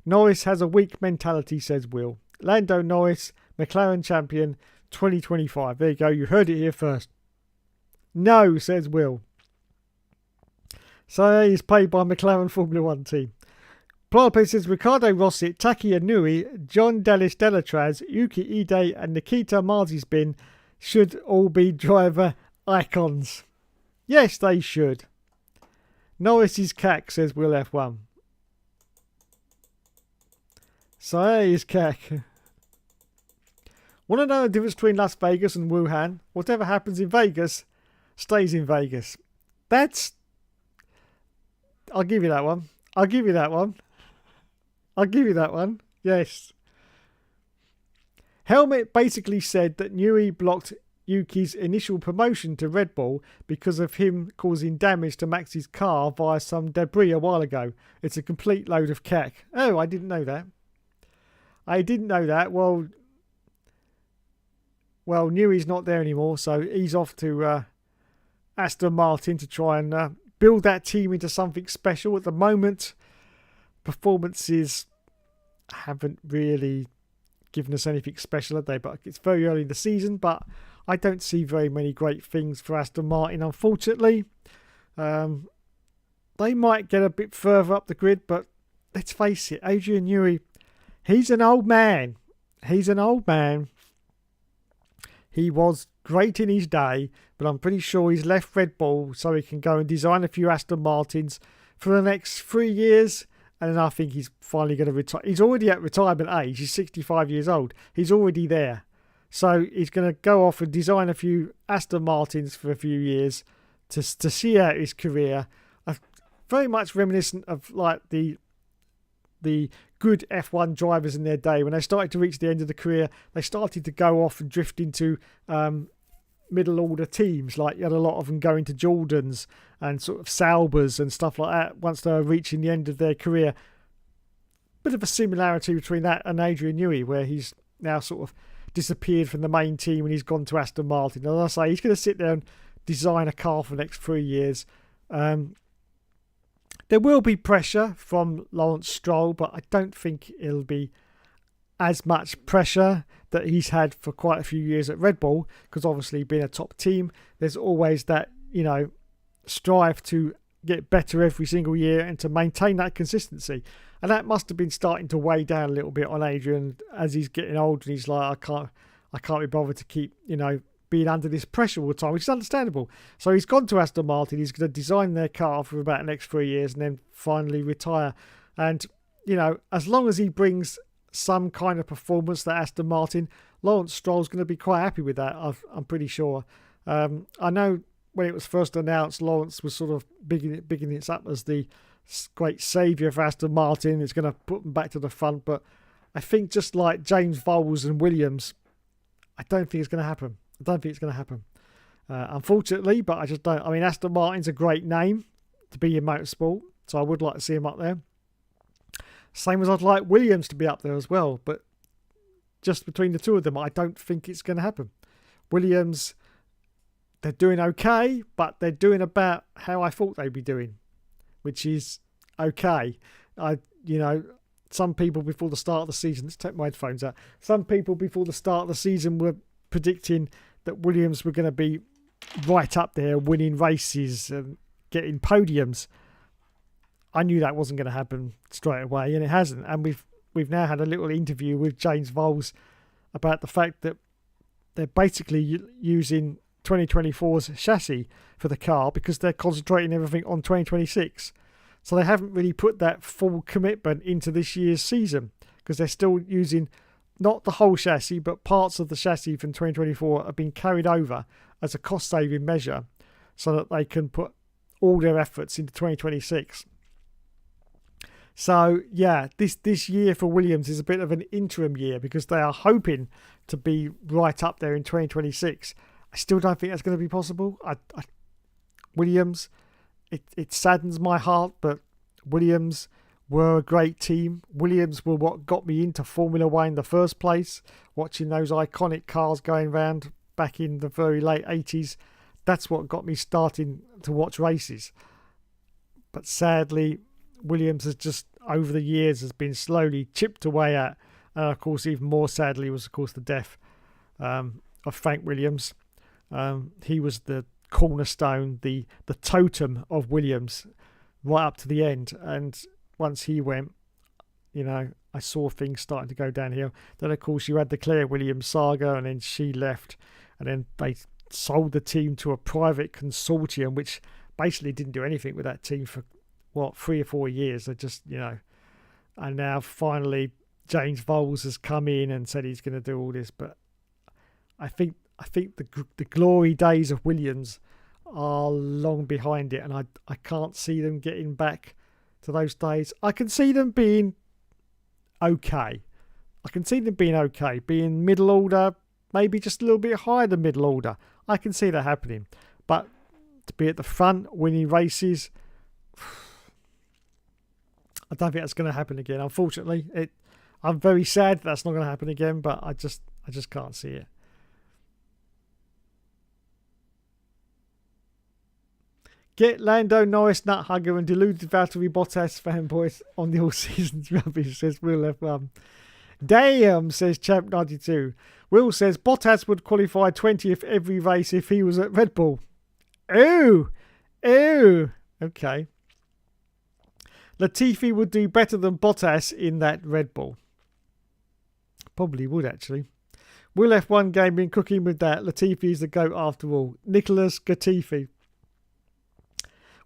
Norris has a weak mentality, says Will. Lando Norris, McLaren champion 2025. There you go. You heard it here first. No, says Will. So he's paid by McLaren Formula 1 team. Platypus says Riccardo Rossi, Taki Inui, John Dallas Delatraz, Yuki Ide and Nikita Mazepin should all be driver icons. Yes, they should. Norris is cack, says Will F1. So is cack. Want to know the difference between Las Vegas and Wuhan? Whatever happens in Vegas stays in Vegas. I'll give you that one. I'll give you that one. Yes. Helmet basically said that Newey blocked Yuki's initial promotion to Red Bull because of him causing damage to Max's car via some debris a while ago. It's a complete load of cack. Oh, I didn't know that. Well, Newey's not there anymore, so he's off to Aston Martin to try and build that team into something special. At the moment, performances haven't really given us anything special, have they? But it's very early in the season, but I don't see very many great things for Aston Martin, unfortunately. They might get a bit further up the grid, but let's face it, Adrian Newey, he's an old man. He's an old man. He was great in his day, but I'm pretty sure he's left Red Bull so he can go and design a few Aston Martins for the next 3 years. And then I think he's finally going to retire. He's already at retirement age. He's 65 years old. He's already there. So he's going to go off and design a few Aston Martins for a few years to see out his career. Very much reminiscent of like the good F1 drivers in their day. When they started to reach the end of the career, they started to go off and drift into middle order teams. Like you had a lot of them going to Jordans and sort of Saubers and stuff like that once they were reaching the end of their career. Bit of a similarity between that and Adrian Newey, where he's now sort of disappeared from the main team and he's gone to Aston Martin. And as I say, he's going to sit there and design a car for the next 3 years. There will be pressure from Lawrence Stroll, but I don't think it'll be as much pressure that he's had for quite a few years at Red Bull, because obviously being a top team, there's always that, strive to get better every single year and to maintain that consistency. And that must have been starting to weigh down a little bit on Adrian as he's getting older and he's like, I can't be bothered to keep, being under this pressure all the time, which is understandable. So he's gone to Aston Martin. He's going to design their car for about the next 3 years and then finally retire. And, as long as he brings some kind of performance to Aston Martin, Lawrence Stroll's going to be quite happy with that, I'm pretty sure. I know when it was first announced, Lawrence was sort of bigging it up as the great saviour for Aston Martin. It's going to put them back to the front. But I think just like James Vowles and Williams, I don't think it's going to happen. Unfortunately, but I just don't. I mean, Aston Martin's a great name to be in motorsport, so I would like to see him up there. Same as I'd like Williams to be up there as well, but just between the two of them, I don't think it's going to happen. Williams, they're doing okay, but they're doing about how I thought they'd be doing, which is okay. Some people before the start of the season, let's take my headphones out. Some people before the start of the season were predicting that Williams were going to be right up there, winning races and getting podiums. I knew that wasn't going to happen straight away, and it hasn't. And we've now had a little interview with James Vowles about the fact that they're basically using 2024's chassis for the car because they're concentrating everything on 2026. So they haven't really put that full commitment into this year's season because they're still using not the whole chassis, but parts of the chassis from 2024 have been carried over as a cost-saving measure so that they can put all their efforts into 2026. So, yeah, this year for Williams is a bit of an interim year because they are hoping to be right up there in 2026. I still don't think that's going to be possible. Williams, it saddens my heart, but Williams were a great team. Williams were what got me into Formula One in the first place, watching those iconic cars going round back in the very late 80s. That's what got me starting to watch races. But sadly, Williams has just, over the years, has been slowly chipped away at. And of course, even more sadly was, of course, the death of Frank Williams. He was the cornerstone, the totem of Williams right up to the end. And once he went, I saw things starting to go downhill. Then, of course, you had the Claire Williams saga, and then she left. And then they sold the team to a private consortium, which basically didn't do anything with that team for, 3 or 4 years. They just, and now finally James Vowles has come in and said he's going to do all this. But I think the glory days of Williams are long behind it, and I can't see them getting back to those days. I can see them being okay. Being middle order, maybe just a little bit higher than middle order. I can see that happening. But to be at the front, winning races, I don't think that's going to happen again. Unfortunately, I'm very sad that's not going to happen again, but I just can't see it. Get Lando Norris, nut hugger, and deluded Valtteri Bottas fanboys on the all seasons rubbish, says Will F1. Damn, says Champ92. Will says Bottas would qualify 20th every race if he was at Red Bull. Ooh. Ooh. Okay. Latifi would do better than Bottas in that Red Bull. Probably would, actually. Will F1 game been cooking with that? Latifi is the GOAT after all. Nicholas Latifi.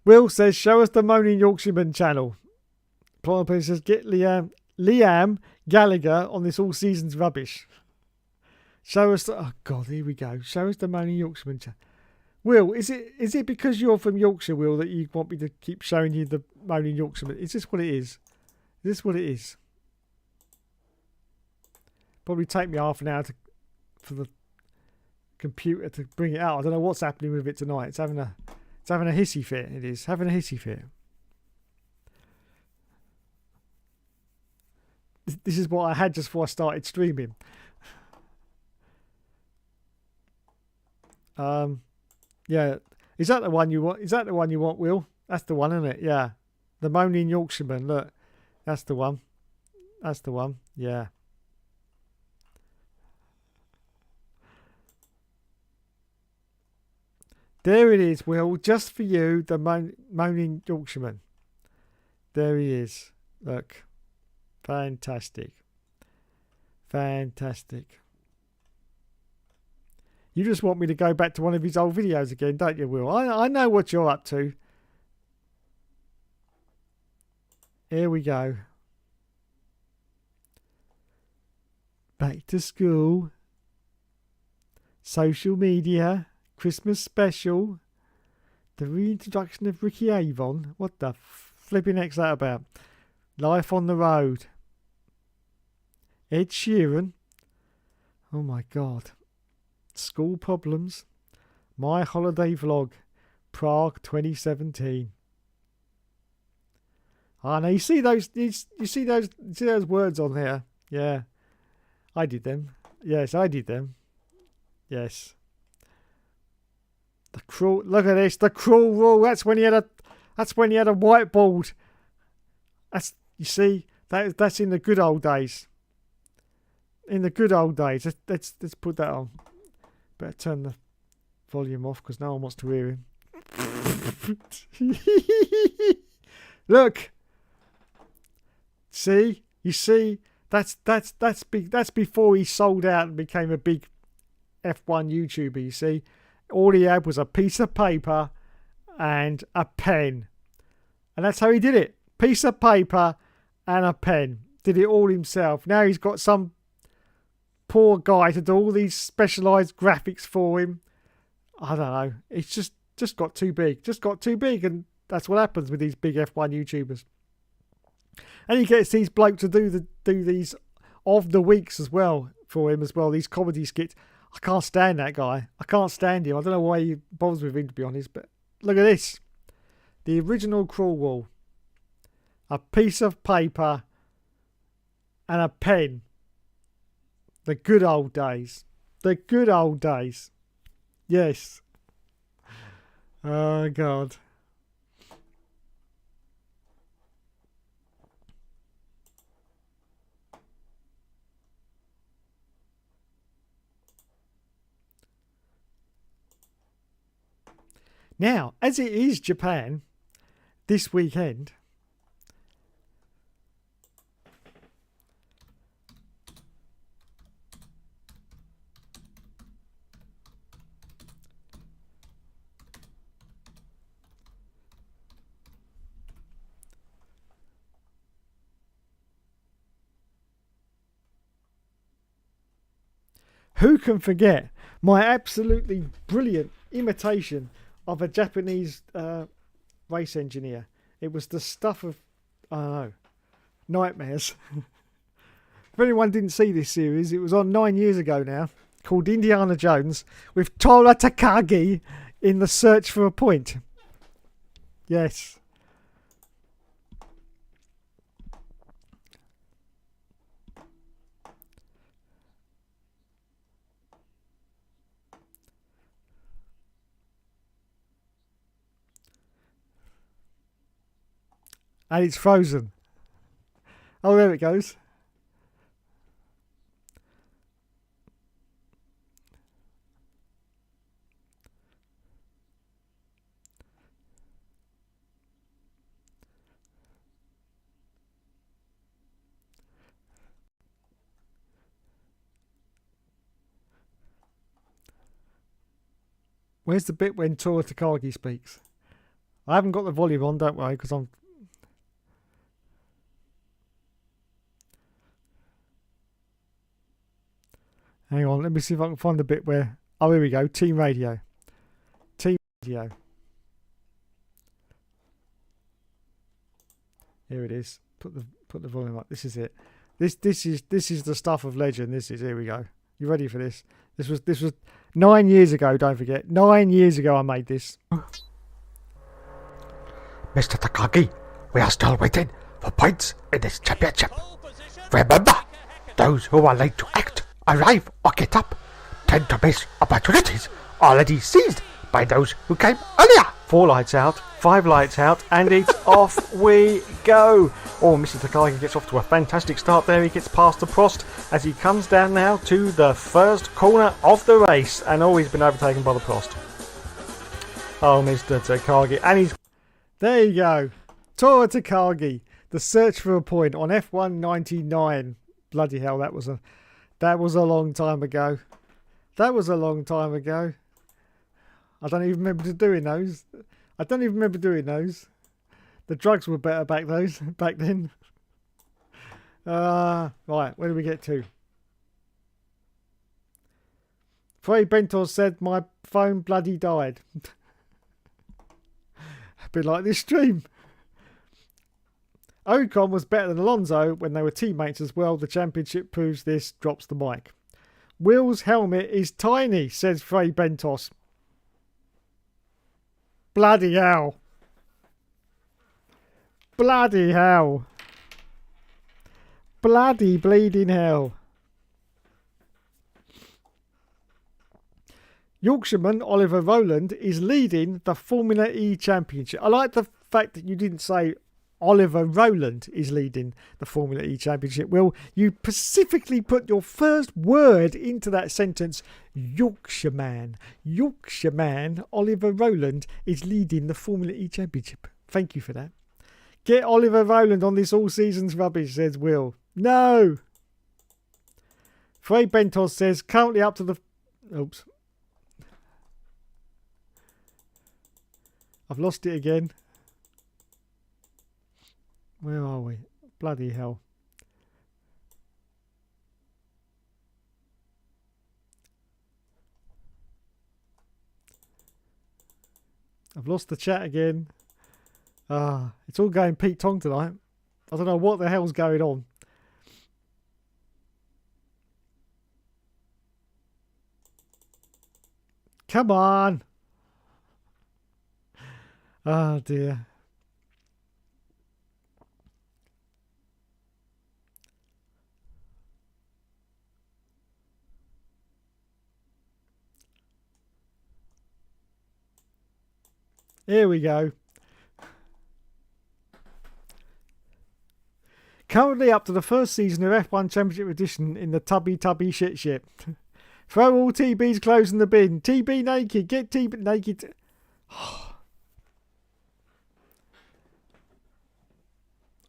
Will says, show us the Moaning Yorkshireman channel. Plumber says, get Liam Gallagher on this all season's rubbish. Show us oh God, here we go. Show us the Moaning Yorkshireman channel. Will, is it because you're from Yorkshire, Will, that you want me to keep showing you the Moaning Yorkshireman? Is this what it is? Is this what it is? Probably take me half an hour for the computer to bring it out. I don't know what's happening with it tonight. It's having a hissy fit. It is having a hissy fit. This is what I had just before I started streaming. Yeah, is that the one you want? Is that the one you want, Will? That's the one, isn't it? Yeah, the Moaning Yorkshireman. Look, that's the one. That's the one. Yeah. There it is, Will. Just for you, the Moaning Yorkshireman. There he is. Look. Fantastic. Fantastic. You just want me to go back to one of his old videos again, don't you, Will? I know what you're up to. Here we go. Back to school. Social media. Christmas special. The reintroduction of Ricky Avon. What the flipping heck's that about? Life on the road. Ed Sheeran. Oh my God. School problems. My holiday vlog. Prague 2017. Ah, now you see those words on here? Yeah. I did them. Yes, I did them. Yes. The cruel look at this, the cruel rule. That's when he had a whiteboard. You see, that's in the good old days. In the good old days. Let's put that on. Better turn the volume off because no one wants to hear him. Look. See? You see? That's before he sold out and became a big F1 YouTuber, you see? All he had was a piece of paper and a pen. And that's how he did it. Piece of paper and a pen. Did it all himself. Now he's got some poor guy to do all these specialised graphics for him. I don't know. It's just got too big. Just got too big, and that's what happens with these big F1 YouTubers. And he gets these blokes to do these of the weeks as well for him as well. These comedy skits. I can't stand that guy. I can't stand him. I don't know why he bothers with him, to be honest. But look at this. The original crawl wall. A piece of paper and a pen. The good old days. The good old days. Yes. Oh, God. Now, as it is Japan this weekend, who can forget my absolutely brilliant imitation of a Japanese race engineer? It was the stuff of, I don't know, nightmares. If anyone didn't see this series, it was on 9 years ago now, called Indiana Jones, with Tora Takagi in The Search for a Point. Yes. And it's frozen. Oh, there it goes. Where's the bit when Tora Takagi speaks? I haven't got the volume on, don't worry, because I'm... Hang on, let me see if I can find the bit where... Oh, here we go. Team Radio. Team Radio. Here it is. Put the volume up. This is it. This is the stuff of legend. This is... Here we go. You ready for this? This was 9 years ago, don't forget. 9 years ago I made this. Mr. Takagi, we are still waiting for points in this championship. Remember, those who are late to act, arrive or get up, tend to miss opportunities already seized by those who came earlier. 4 lights out, 5 lights out, and it's off we go. Oh, Mr. Takagi gets off to a fantastic start there. He gets past the Prost as he comes down now to the first corner of the race. And he's been overtaken by the Prost. Oh, Mr. Takagi. And he's... There you go. Tora Takagi. The search for a point on F199. Bloody hell, that was a long time ago. That was a long time ago. I don't even remember doing those. The drugs were better back then. Right, where do we get to? Frey Bentos said my phone bloody died. A bit like this stream. Ocon was better than Alonso when they were teammates as well. The championship proves this. Drops the mic. Will's helmet is tiny, says Frey Bentos. Bloody hell. Bloody hell. Bloody bleeding hell. Yorkshireman Oliver Rowland is leading the Formula E Championship. I like the fact that you didn't say Oliver Rowland is leading the Formula E Championship. Will, you specifically put your first word into that sentence. Yorkshireman Oliver Rowland is leading the Formula E Championship. Thank you for that. Get Oliver Rowland on this all season's rubbish, says Will. No. Frey Bentos says currently up to the... Oops. I've lost it again. Where are we? Bloody hell. I've lost the chat again. It's all going Pete Tong tonight. I don't know what the hell's going on. Come on. Oh dear. Here we go. Currently up to the first season of F1 Championship Edition in the tubby shit ship. Throw all TB's clothes in the bin. TB naked. Get TB naked.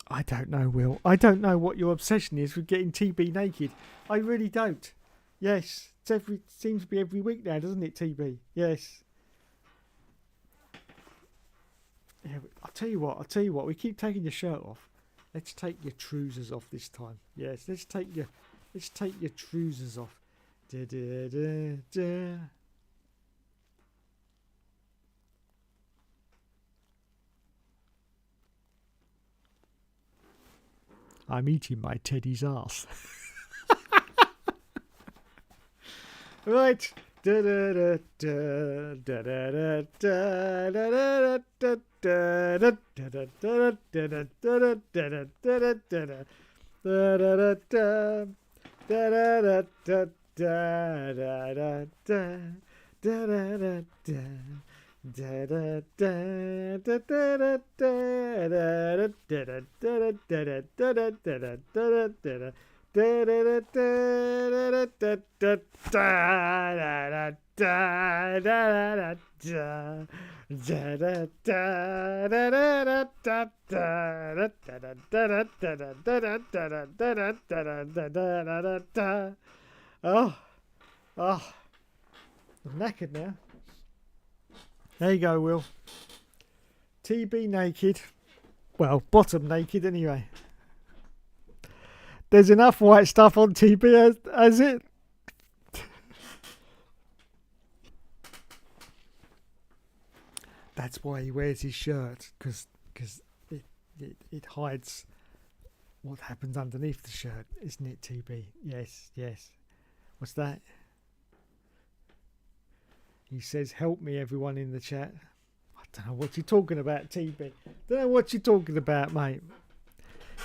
I don't know, Will. I don't know what your obsession is with getting TB naked. I really don't. Yes. Seems to be every week now, doesn't it, TB? Yes. Yeah, I'll tell you what. We keep taking your shirt off. Let's take your trousers off this time. Yes, let's take your trousers off. Da, da, da, da. I'm eating my teddy's ass. Right. Da, da, da, da, da, da, da, da, da, da, Oh, I'm knackered now. There you go, Will. TB naked. Well, bottom naked anyway. There's enough white stuff on TB as it. That's why he wears his shirt, because it hides what happens underneath the shirt, isn't it, TB? Yes, yes. What's that? He says, help me, everyone in the chat. I don't know what you're talking about, TB. Don't know what you're talking about, mate.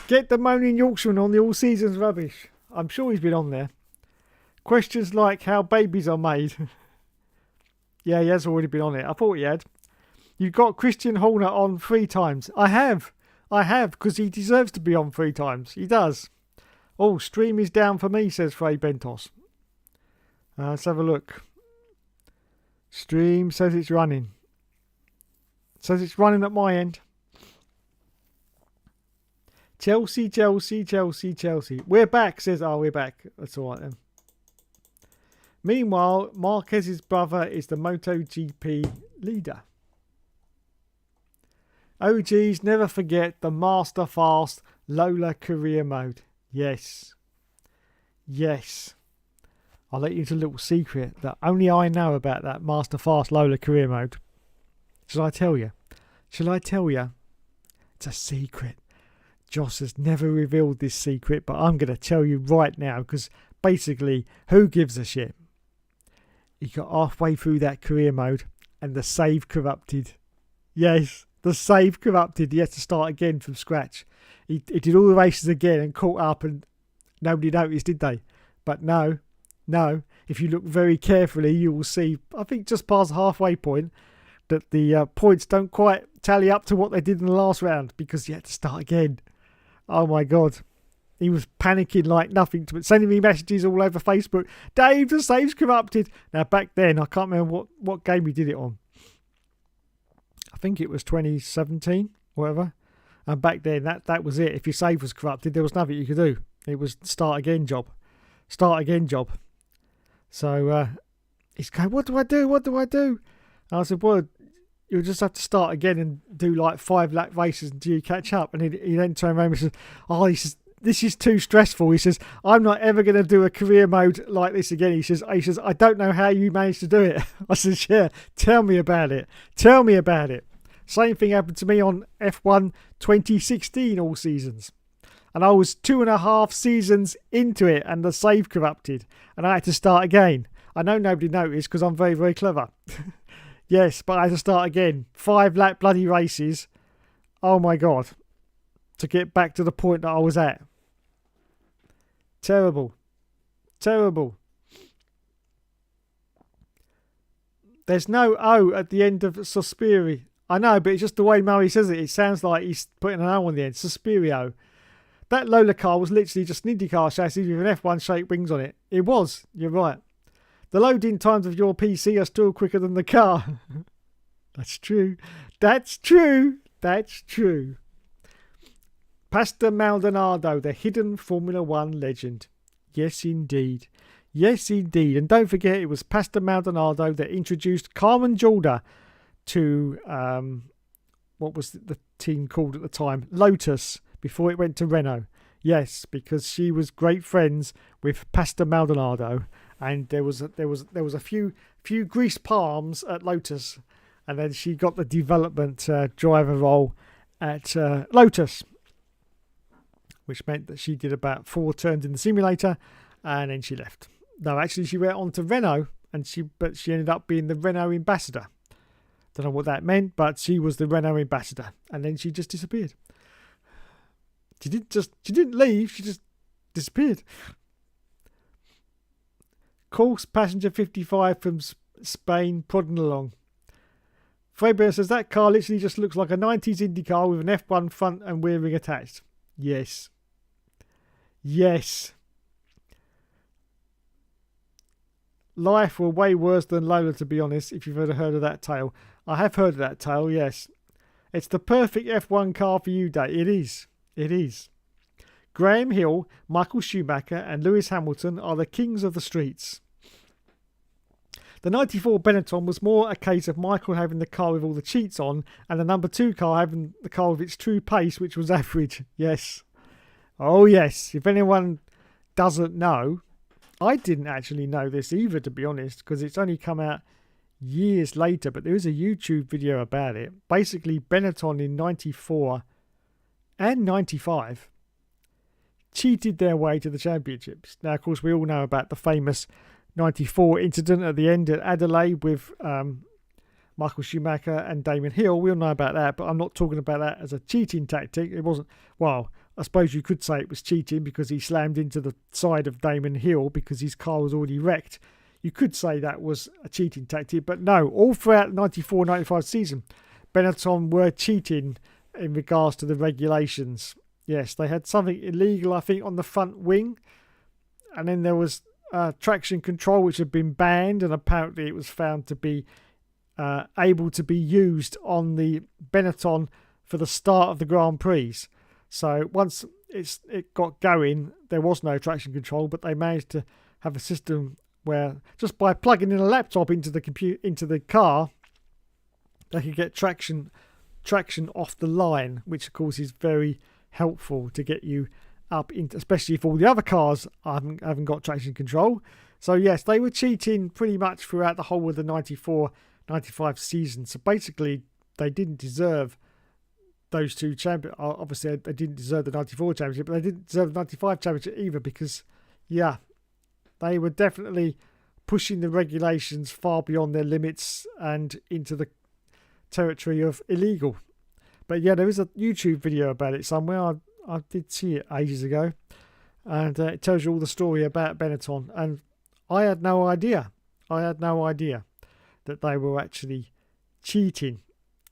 Get the moaning Yorkshireman on the all seasons rubbish. I'm sure he's been on there. Questions like how babies are made. Yeah, he has already been on it. I thought he had. You've got Christian Horner on 3 times. I have, because he deserves to be on 3 times. He does. Oh, stream is down for me, says Frey Bentos. Let's have a look. Stream says it's running. Says it's running at my end. Chelsea. We're back, says, we're back. That's all right then. Meanwhile, Marquez's brother is the MotoGP leader. OGs, never forget the Master Fast Lola career mode. Yes. Yes. I'll let you into a little secret that only I know about that Master Fast Lola career mode. Shall I tell you? It's a secret. Joss has never revealed this secret, but I'm going to tell you right now, because basically, who gives a shit? He got halfway through that career mode and the save corrupted. Yes, the save corrupted. He had to start again from scratch. He did all the races again and caught up, and nobody noticed, did they? But no. If you look very carefully, you will see, I think just past the halfway point, that the points don't quite tally up to what they did in the last round, because he had to start again. Oh my God. He was panicking like nothing, sending me messages all over Facebook. Dave, the save's corrupted. Now back then, I can't remember what game he did it on. I think it was 2017, whatever. And back then, that was it. If your save was corrupted, there was nothing you could do. It was start again job. So he's going, what do I do? And I said, well, you'll just have to start again and do like 5 lap races until you catch up. And he then turned around and says, this is too stressful. He says, I'm not ever going to do a career mode like this again. He says, I don't know how you managed to do it. I said, yeah, tell me about it. Same thing happened to me on F1 2016 all seasons. And I was 2.5 seasons into it and the save corrupted. And I had to start again. I know nobody noticed because I'm very, very clever. Yes, but I had to start again. 5 lap bloody races. Oh my God. To get back to the point that I was at. Terrible. There's no O at the end of Sqeeeezy. I know, but it's just the way Murray says it. It sounds like he's putting an O on the end. Sqeeeezy. That Lola car was literally just an IndyCar chassis with an F1 shaped wings on it. It was. You're right. The loading times of your PC are still quicker than the car. That's true. Pastor Maldonado, the hidden Formula One legend. Yes, indeed. And don't forget, it was Pastor Maldonado that introduced Carmen Jorda to, what was the team called at the time? Lotus, before it went to Renault. Yes, because she was great friends with Pastor Maldonado, and there was a few grease palms at Lotus, and then she got the development driver role at Lotus, which meant that she did about 4 turns in the simulator, and then she left. No, actually, she went on to Renault, but she ended up being the Renault ambassador. Don't know what that meant, but she was the Renault ambassador, and then she just disappeared. She didn't leave. She just disappeared. Course passenger 55 from Spain prodding along. Fabian says that car literally just looks like a 90s Indy car with an F1 front and rear ring attached. Yes. Life were way worse than Lola, to be honest, if you've ever heard of that tale. I have heard of that tale, yes. It's the perfect F1 car for you, Dave. It is. Graham Hill, Michael Schumacher and Lewis Hamilton are the kings of the streets. The 94 Benetton was more a case of Michael having the car with all the cheats on and the number 2 car having the car with its true pace, which was average. Yes. Oh, yes. If anyone doesn't know, I didn't actually know this either, to be honest, because it's only come out years later, but there is a YouTube video about it. Basically, Benetton in 94 and 95 cheated their way to the championships. Now, of course, we all know about the famous 94 incident at the end at Adelaide with Michael Schumacher and Damon Hill. We all know about that, but I'm not talking about that as a cheating tactic. It wasn't, well, I suppose you could say it was cheating because he slammed into the side of Damon Hill because his car was already wrecked. You could say that was a cheating tactic, but no, all throughout the 94-95 season, Benetton were cheating in regards to the regulations. Yes, they had something illegal, I think, on the front wing, and then there was traction control, which had been banned, and apparently it was found to be able to be used on the Benetton for the start of the Grand Prix. So once it got going, there was no traction control, but they managed to have a system where just by plugging in a laptop into the car, they could get traction off the line, which of course is very helpful to get you up into, especially if all the other cars haven't got traction control. So yes, they were cheating pretty much throughout the whole of the 94-95 season. So basically, they didn't deserve those two champions. Obviously, they didn't deserve the 94 championship, but they didn't deserve the 95 championship either because, yeah, they were definitely pushing the regulations far beyond their limits and into the territory of illegal. But yeah, there is a YouTube video about it somewhere. I did see it ages ago, and it tells you all the story about Benetton. And I had no idea. That they were actually cheating.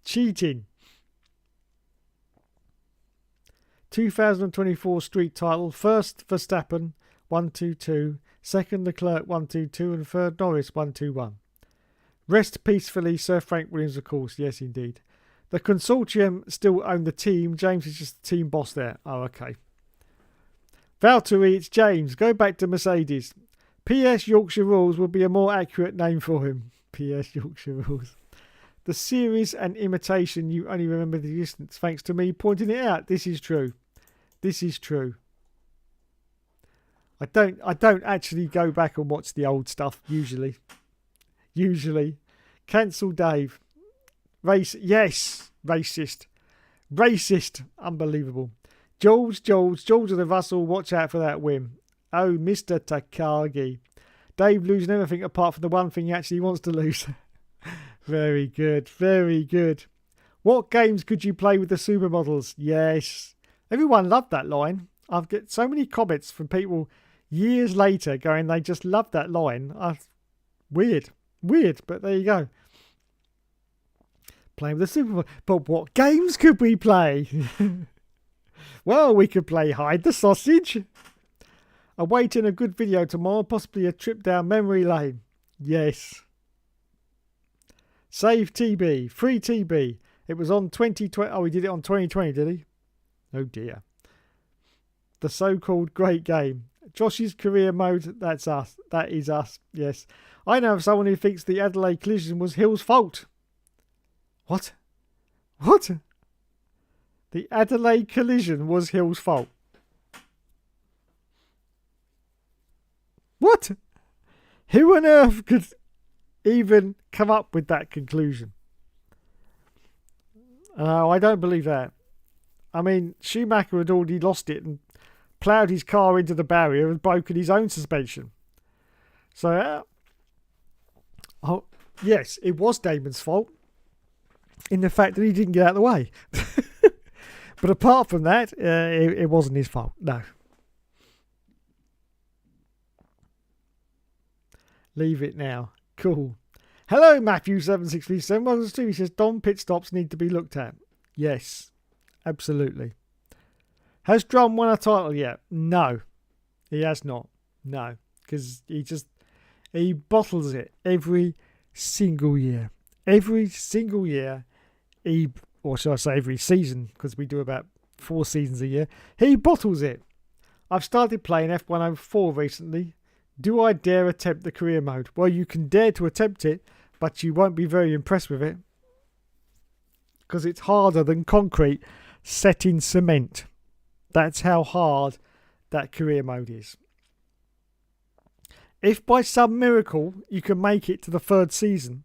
2024 street title. First Verstappen 1-2-2. Second Leclerc 1-2-2, and third Norris 1-2-1. Rest peacefully, Sir Frank Williams, of course. Yes, indeed. The consortium still own the team. James is just the team boss there. Oh, okay. Valtteri, it's James. Go back to Mercedes. PS Yorkshire Rules would be a more accurate name for him. PS Yorkshire Rules. The series and imitation, you only remember the distance thanks to me pointing it out. This is true. I don't actually go back and watch the old stuff usually. Cancel Dave. Yes, racist, unbelievable. George of the Russell, watch out for that win. Oh, Mr. Takagi. Dave losing everything apart from the one thing he actually wants to lose. Very good. What games could you play with the supermodels? Yes. Everyone loved that line. I've got so many comments from people years later going they just loved that line. Weird, but there you go. Playing with the supermodels. But what games could we play? Well, we could play Hide the Sausage. Awaiting a good video tomorrow, possibly a trip down memory lane. Yes. Save TB. Free TB. It was on 2020. Oh, he did it on 2020, did he? Oh, dear. The so-called great game. Josh's career mode, that's us. That is us, yes. I know of someone who thinks the Adelaide collision was Hill's fault. What? The Adelaide collision was Hill's fault. What? Who on earth could even come up with that conclusion? No, I don't believe that. I mean, Schumacher had already lost it and ploughed his car into the barrier and broken his own suspension. So, yes, it was Damon's fault in the fact that he didn't get out of the way. But apart from that, it wasn't his fault. No. Leave it now. Cool. Hello, Matthew7637. Welcome to the stream. He says, Dom, pit stops need to be looked at. Yes, absolutely. Has Drum won a title yet? No, he has not. No, because he bottles it every single year. Every single year, or shall I say every season, because we do about 4 seasons a year, he bottles it. I've started playing F104 recently. Do I dare attempt the career mode? Well, you can dare to attempt it, but you won't be very impressed with it. Because it's harder than concrete set in cement. That's how hard that career mode is. If by some miracle you can make it to the 3rd season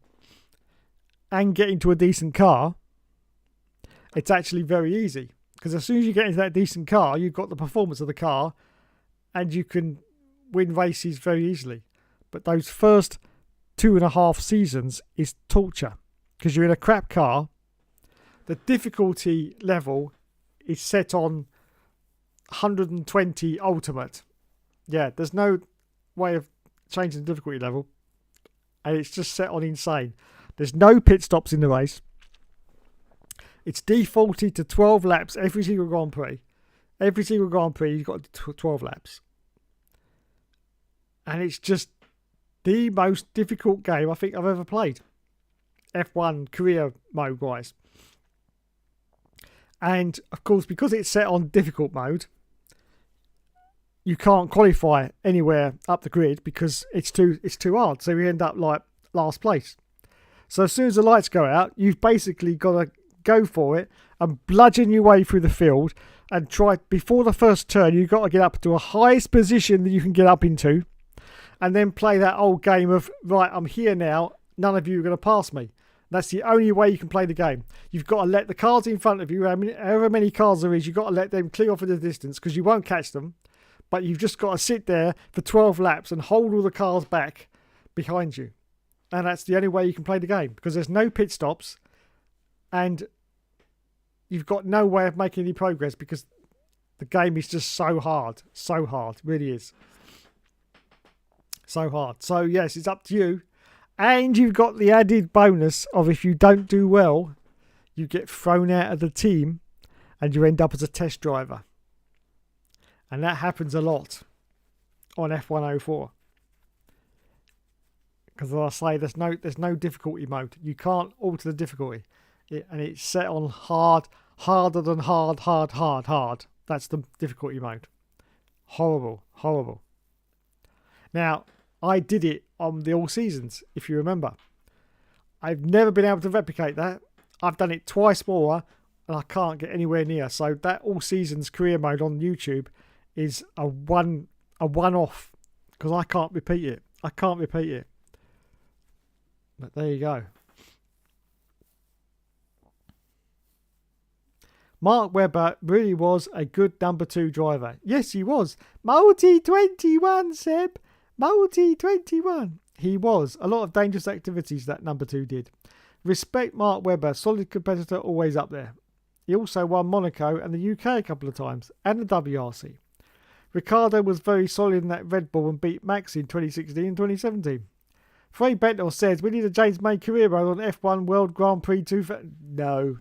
and get into a decent car, it's actually very easy. Because as soon as you get into that decent car, you've got the performance of the car and you can win races very easily. But those first 2.5 seasons is torture because you're in a crap car. The difficulty level is set on 120 ultimate. Yeah, there's no way of changing the difficulty level, and it's just set on insane. There's no pit stops in the race. It's defaulted to 12 laps every single Grand Prix. Every single Grand Prix you've got 12 laps. And it's just the most difficult game I think I've ever played. F1 career mode wise. And of course, because it's set on difficult mode, you can't qualify anywhere up the grid because it's too hard. So you end up like last place. So as soon as the lights go out, you've basically got to go for it and bludgeon your way through the field and try before the first turn. You've got to get up to a highest position that you can get up into, and then play that old game of right, I'm here now. None of you are going to pass me. That's the only way you can play the game. You've got to let the cars in front of you, however many cars there is, you've got to let them clear off at the distance because you won't catch them. But you've just got to sit there for 12 laps and hold all the cars back behind you. And that's the only way you can play the game because there's no pit stops and you've got no way of making any progress because the game is just so hard. So hard. It really is. So hard. So, yes, it's up to you. And you've got the added bonus of if you don't do well, you get thrown out of the team and you end up as a test driver. And that happens a lot on F104. Because as I say, there's no difficulty mode. You can't alter the difficulty. And it's set on hard, harder than hard. That's the difficulty mode. Horrible, horrible. Now, I did it on the All Seasons, if you remember. I've never been able to replicate that. I've done it twice more, and I can't get anywhere near. So that All Seasons career mode on YouTube is a one-off, because I can't repeat it. But there you go. Mark Webber really was a good number 2 driver. Yes, he was. Multi-21, Seb. Multi-21. He was. A lot of dangerous activities that number 2 did. Respect Mark Webber. Solid competitor, always up there. He also won Monaco and the UK a couple of times. And the WRC. Ricciardo was very solid in that Red Bull and beat Max in 2016 and 2017. Frey Bentnell says, we need a James May career mode on F1 World Grand Prix 2000.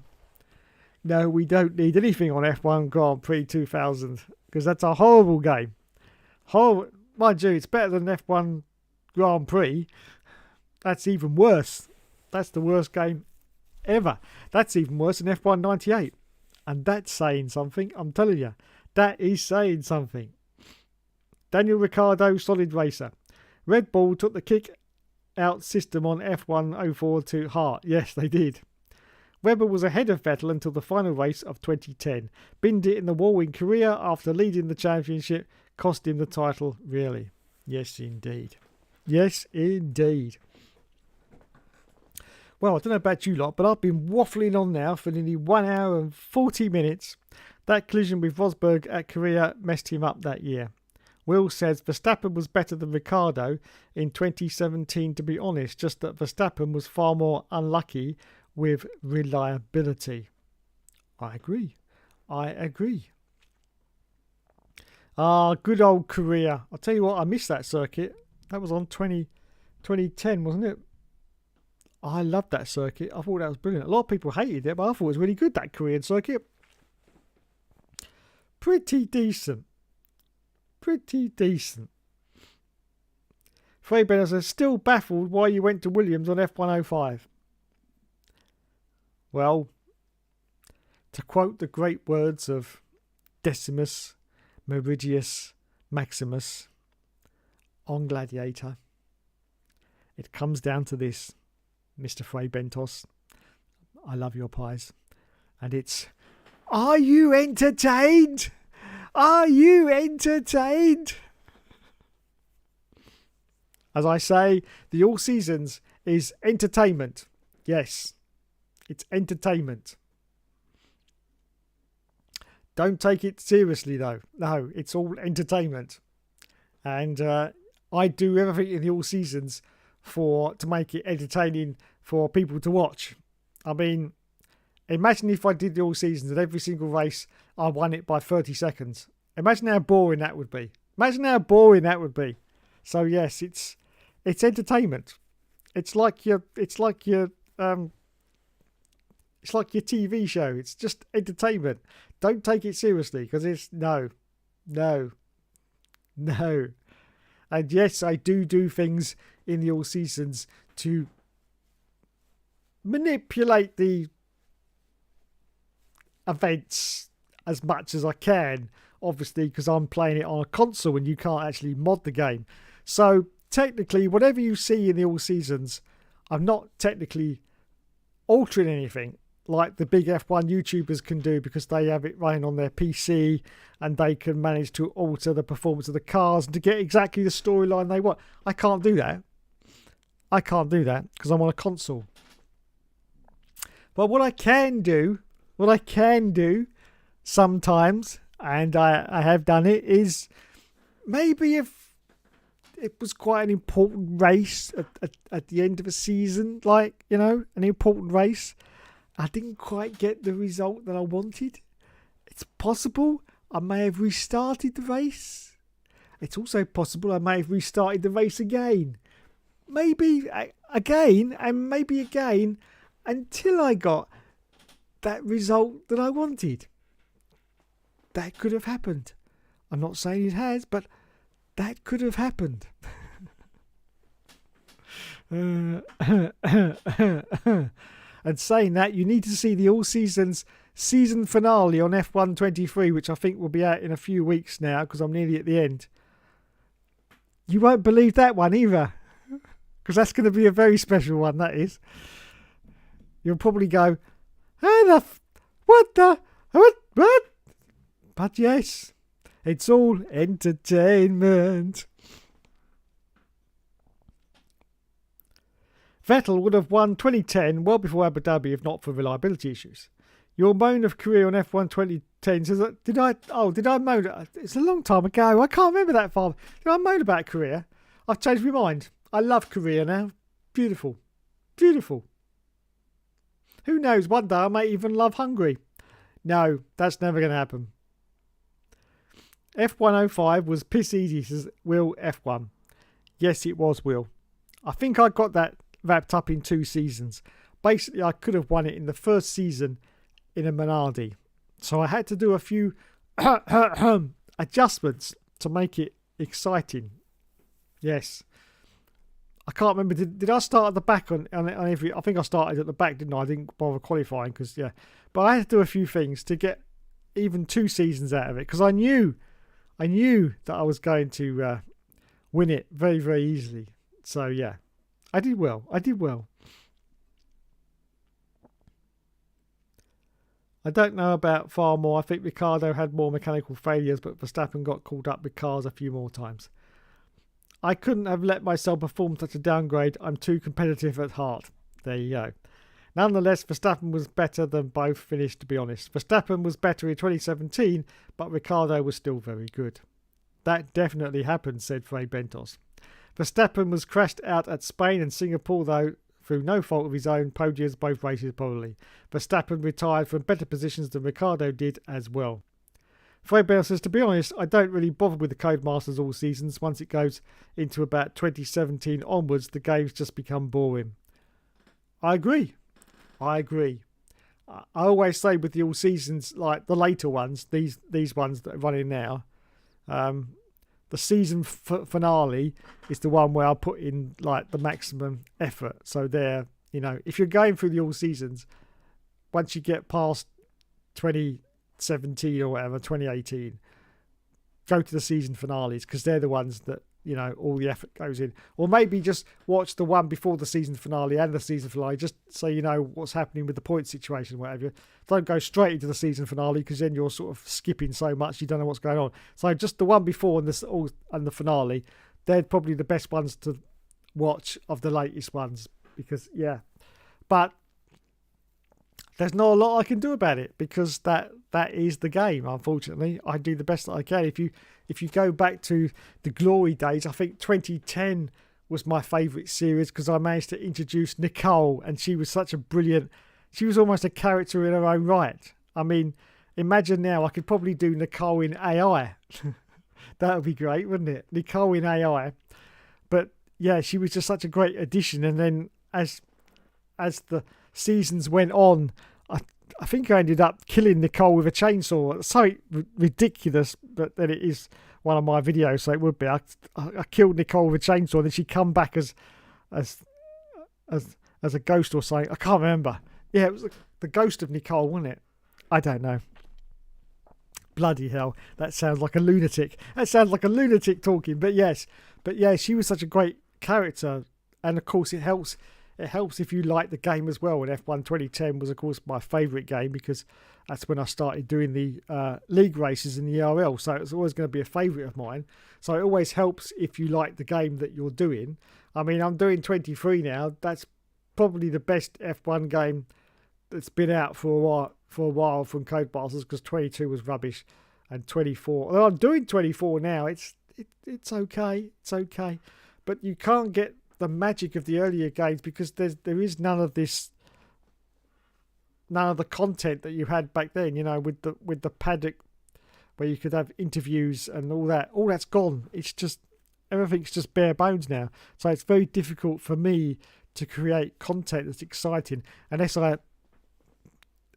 No, we don't need anything on F1 Grand Prix 2000 because that's a horrible game. Horrible. Mind you, it's better than F1 Grand Prix. That's even worse. That's the worst game ever. That's even worse than F1 98. And that's saying something, I'm telling you. That is saying something. Daniel Ricciardo, solid racer. Red Bull took the kick-out system on F1 04 to heart. Yes, they did. Webber was ahead of Vettel until the final race of 2010. Binned it in the wall in Korea after leading the championship. Cost him the title, really. Yes, indeed. Yes, indeed. Well, I don't know about you lot, but I've been waffling on now for nearly 1 hour and 40 minutes. That collision with Rosberg at Korea messed him up that year. Will says Verstappen was better than Ricciardo in 2017, to be honest, just that Verstappen was far more unlucky with reliability. I agree. Good old Korea. I'll tell you what, I missed that circuit. That was on 2010, wasn't it? I loved that circuit. I thought that was brilliant. A lot of people hated it, but I thought it was really good, that Korean circuit. Pretty decent. Frey Bennett says, still baffled why you went to Williams on F105. Well, to quote the great words of Decimus Meridius Maximus, on Gladiator. It comes down to this, Mr. Fray Bentos. I love your pies. And it's, are you entertained? Are you entertained? As I say, the All Seasons is entertainment. Yes, it's entertainment. Don't take it seriously, though. No, it's all entertainment. And I do everything in the All Seasons to make it entertaining for people to watch. I mean, imagine if I did the All Seasons and every single race I won it by 30 seconds. Imagine how boring that would be. Imagine how boring that would be. So yes, it's entertainment. It's like your TV show. It's just entertainment. Don't take it seriously, because it's no. And yes, I do things in the All Seasons to manipulate the events as much as I can, obviously, because I'm playing it on a console and you can't actually mod the game. So technically, whatever you see in the All Seasons, I'm not technically altering anything like the big F1 YouTubers can do, because they have it running on their PC and they can manage to alter the performance of the cars and to get exactly the storyline they want. I can't do that. Because I'm on a console. But what I can do sometimes, and I have done it, is maybe if it was quite an important race at the end of a season, like, you know, an important race, I didn't quite get the result that I wanted. It's possible I may have restarted the race. It's also possible I may have restarted the race again. Maybe again, and maybe again, until I got that result that I wanted. That could have happened. I'm not saying it has, but that could have happened. And saying that, you need to see the All Seasons season finale on F1 23, which I think will be out in a few weeks now, because I'm nearly at the end. You won't believe that one either, because that's going to be a very special one, that is. You'll probably go, what? But yes, it's all entertainment. Vettel would have won 2010 well before Abu Dhabi if not for reliability issues. Your moan of career on F1 2010 says, did I moan? It's a long time ago. I can't remember that far. Did I moan about career? I've changed my mind. I love Korea now. Beautiful. Beautiful. Who knows, one day I may even love Hungary. No, that's never going to happen. F105 was piss easy, says Will F1. Yes, it was, Will. I think I got that wrapped up in 2 seasons. Basically, I could have won it in the first season in a Minardi. So I had to do a few adjustments to make it exciting. Yes. I can't remember. Did I start at the back on every? I think I started at the back, didn't I? I didn't bother qualifying because, yeah. But I had to do a few things to get even 2 seasons out of it, because I knew that I was going to win it very, very easily. So, yeah. I did well. I don't know about far more. I think Ricciardo had more mechanical failures, but Verstappen got caught up with cars a few more times. I couldn't have let myself perform such a downgrade. I'm too competitive at heart. There you go. Nonetheless, Verstappen was better than both finished, to be honest. Verstappen was better in 2017, but Ricciardo was still very good. That definitely happened, said Fray Bentos. Verstappen was crashed out at Spain and Singapore, though, through no fault of his own. Podiums both races probably. Verstappen retired from better positions than Ricciardo did as well. Fray Bentos says, to be honest, I don't really bother with the Codemasters all seasons. Once it goes into about 2017 onwards, the games just become boring. I agree. I always say with the all seasons, like the later ones, these ones that are running now, the season finale is the one where I put in like the maximum effort. So there, you know, if you're going through the all seasons, once you get past 2017 or whatever, 2018, go to the season finales, because they're the ones that you know, all the effort goes in. Or maybe just watch the one before the season finale and the season finale, just so you know what's happening with the point situation, whatever. Don't go straight into the season finale, because then you're sort of skipping so much you don't know what's going on. So just the one before and the finale, they're probably the best ones to watch of the latest ones, because yeah. But there's not a lot I can do about it, because that is the game. Unfortunately, I do the best that I can. If you go back to the glory days, I think 2010 was my favourite series, because I managed to introduce Nicole, and she was such a brilliant. She was almost a character in her own right. I mean, imagine now I could probably do Nicole in AI. That would be great, wouldn't it? Nicole in AI. But yeah, she was just such a great addition. And then as the seasons went on, I think I ended up killing Nicole with a chainsaw. It's so ridiculous, but then it is one of my videos, so it would be. I killed Nicole with a chainsaw, and then she come back as a ghost or something. I can't remember. Yeah, it was the ghost of Nicole, wasn't it? I don't know. Bloody hell, that sounds like a lunatic. That sounds like a lunatic talking. But yes, she was such a great character, and of course it helps. It helps if you like the game as well. And F1 2010 was, of course, my favourite game, because that's when I started doing the league races in the ERL. So it's always going to be a favourite of mine. So it always helps if you like the game that you're doing. I mean, I'm doing 23 now. That's probably the best F1 game that's been out for a while from Codemasters, because 22 was rubbish, and 24. Although I'm doing 24 now, it's okay. It's okay, but you can't get the magic of the earlier games, because there is none of the content that you had back then, you know, with the paddock where you could have interviews and all that's gone. It's just, everything's just bare bones now. So it's very difficult for me to create content that's exciting unless I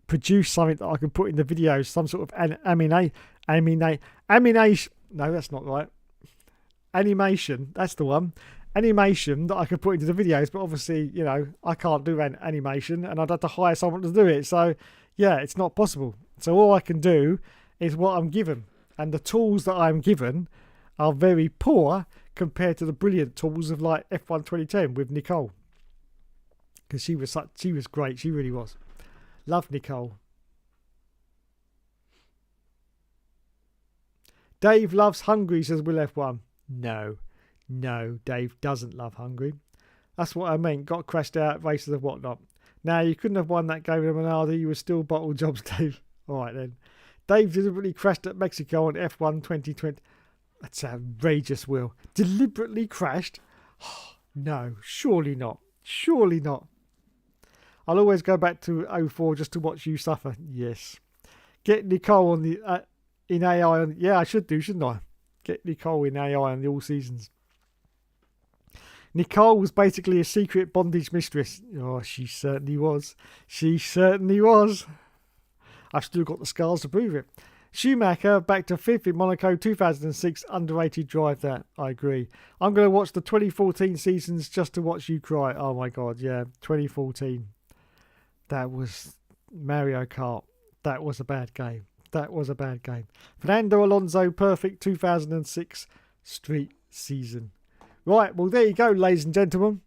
produce something that I can put in the videos, some sort of no, that's not right. Animation, that's the one. Animation that I could put into the videos, but obviously, you know, I can't do an animation, and I'd have to hire someone to do it. So yeah, it's not possible. So all I can do is what I'm given, and the tools that I'm given are very poor compared to the brilliant tools of like F1 2010 with Nicole, because she was great. She really was. Love Nicole. Dave loves Hungary, says Will F1. No, Dave doesn't love Hungary. That's what I meant. Got crashed out, races and whatnot. Now, you couldn't have won that game with Minardi. You were still bottle jobs, Dave. All right, then. Dave deliberately crashed at Mexico on F1 2020. That's outrageous, Will. Deliberately crashed? No, surely not. Surely not. I'll always go back to 04 just to watch you suffer. Yes. Get Nicole on the in AI. Yeah, I should do, shouldn't I? Get Nicole in AI on the all seasons. Nicole was basically a secret bondage mistress. Oh, she certainly was. She certainly was. I've still got the scars to prove it. Schumacher back to 5th in Monaco 2006. Underrated drive, that. I agree. I'm going to watch the 2014 seasons just to watch you cry. Oh my God, yeah. 2014. That was Mario Kart. That was a bad game. That was a bad game. Fernando Alonso, perfect 2006 street season. Right, well, there you go, ladies and gentlemen.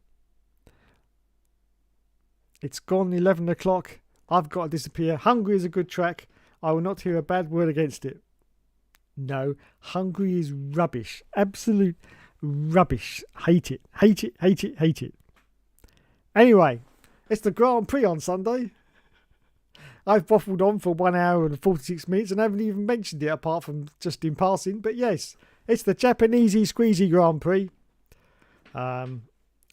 It's gone 11 o'clock. I've got to disappear. Hungary is a good track. I will not hear a bad word against it. No, Hungary is rubbish. Absolute rubbish. Hate it. Hate it, hate it, hate it. Anyway, it's the Grand Prix on Sunday. I've waffled on for 1 hour and 46 minutes and haven't even mentioned it apart from just in passing. But yes, it's the Japaneesy Sqeeeezy Grand Prix.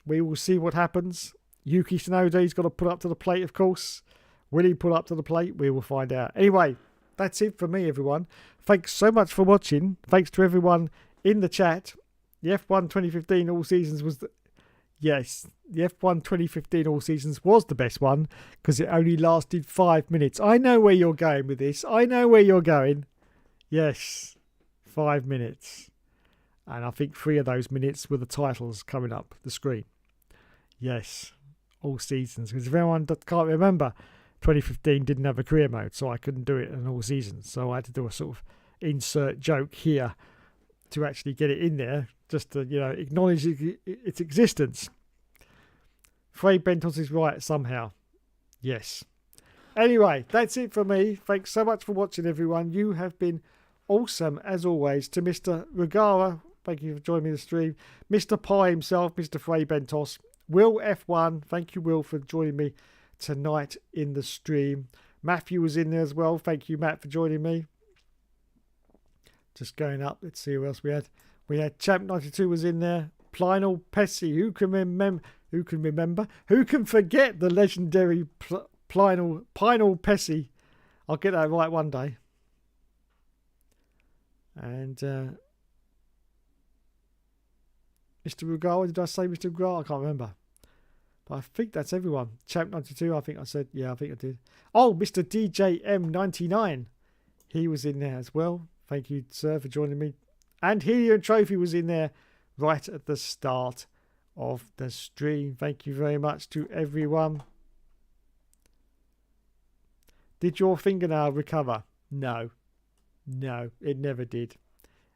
We will see what happens. Yuki Tsunoda's got to put up to the plate, of course. Will he pull up to the plate? We will find out. Anyway, that's it for me, everyone. Thanks so much for watching. Thanks to everyone in the chat. The F1 2015 All Seasons was the... Yes, the F1 2015 All Seasons was the best one because it only lasted 5 minutes. I know where you're going with this. I know where you're going. Yes, 5 minutes. And I think 3 of those minutes were the titles coming up the screen. Yes, All Seasons. Because if anyone can't remember, 2015 didn't have a career mode, so I couldn't do it in All Seasons. So I had to do a sort of insert joke here to actually get it in there, just to, you know, acknowledge its existence. Frey Bentos is right somehow. Yes. Anyway, that's it for me. Thanks so much for watching, everyone. You have been awesome, as always. To Mr. Regara, thank you for joining me in the stream. Mr. Pie himself, Mr. Frey Bentos. Will F1, thank you, Will, for joining me tonight in the stream. Matthew was in there as well. Thank you, Matt, for joining me. Just going up. Let's see who else we had. We had Champ92 was in there. Plynal Pessy. Who can remember? Who can forget the legendary Plynal Pessy? I'll get that right one day. And Mr. Rugal, did I say Mr. Rugal? I can't remember. But I think that's everyone. Champ92, I think I said. Yeah, I think I did. Oh, Mr. DJM99. He was in there as well. Thank you, sir, for joining me. And Helium Trophy was in there right at the start of the stream. Thank you very much to everyone. Did your fingernail recover? No. No, it never did.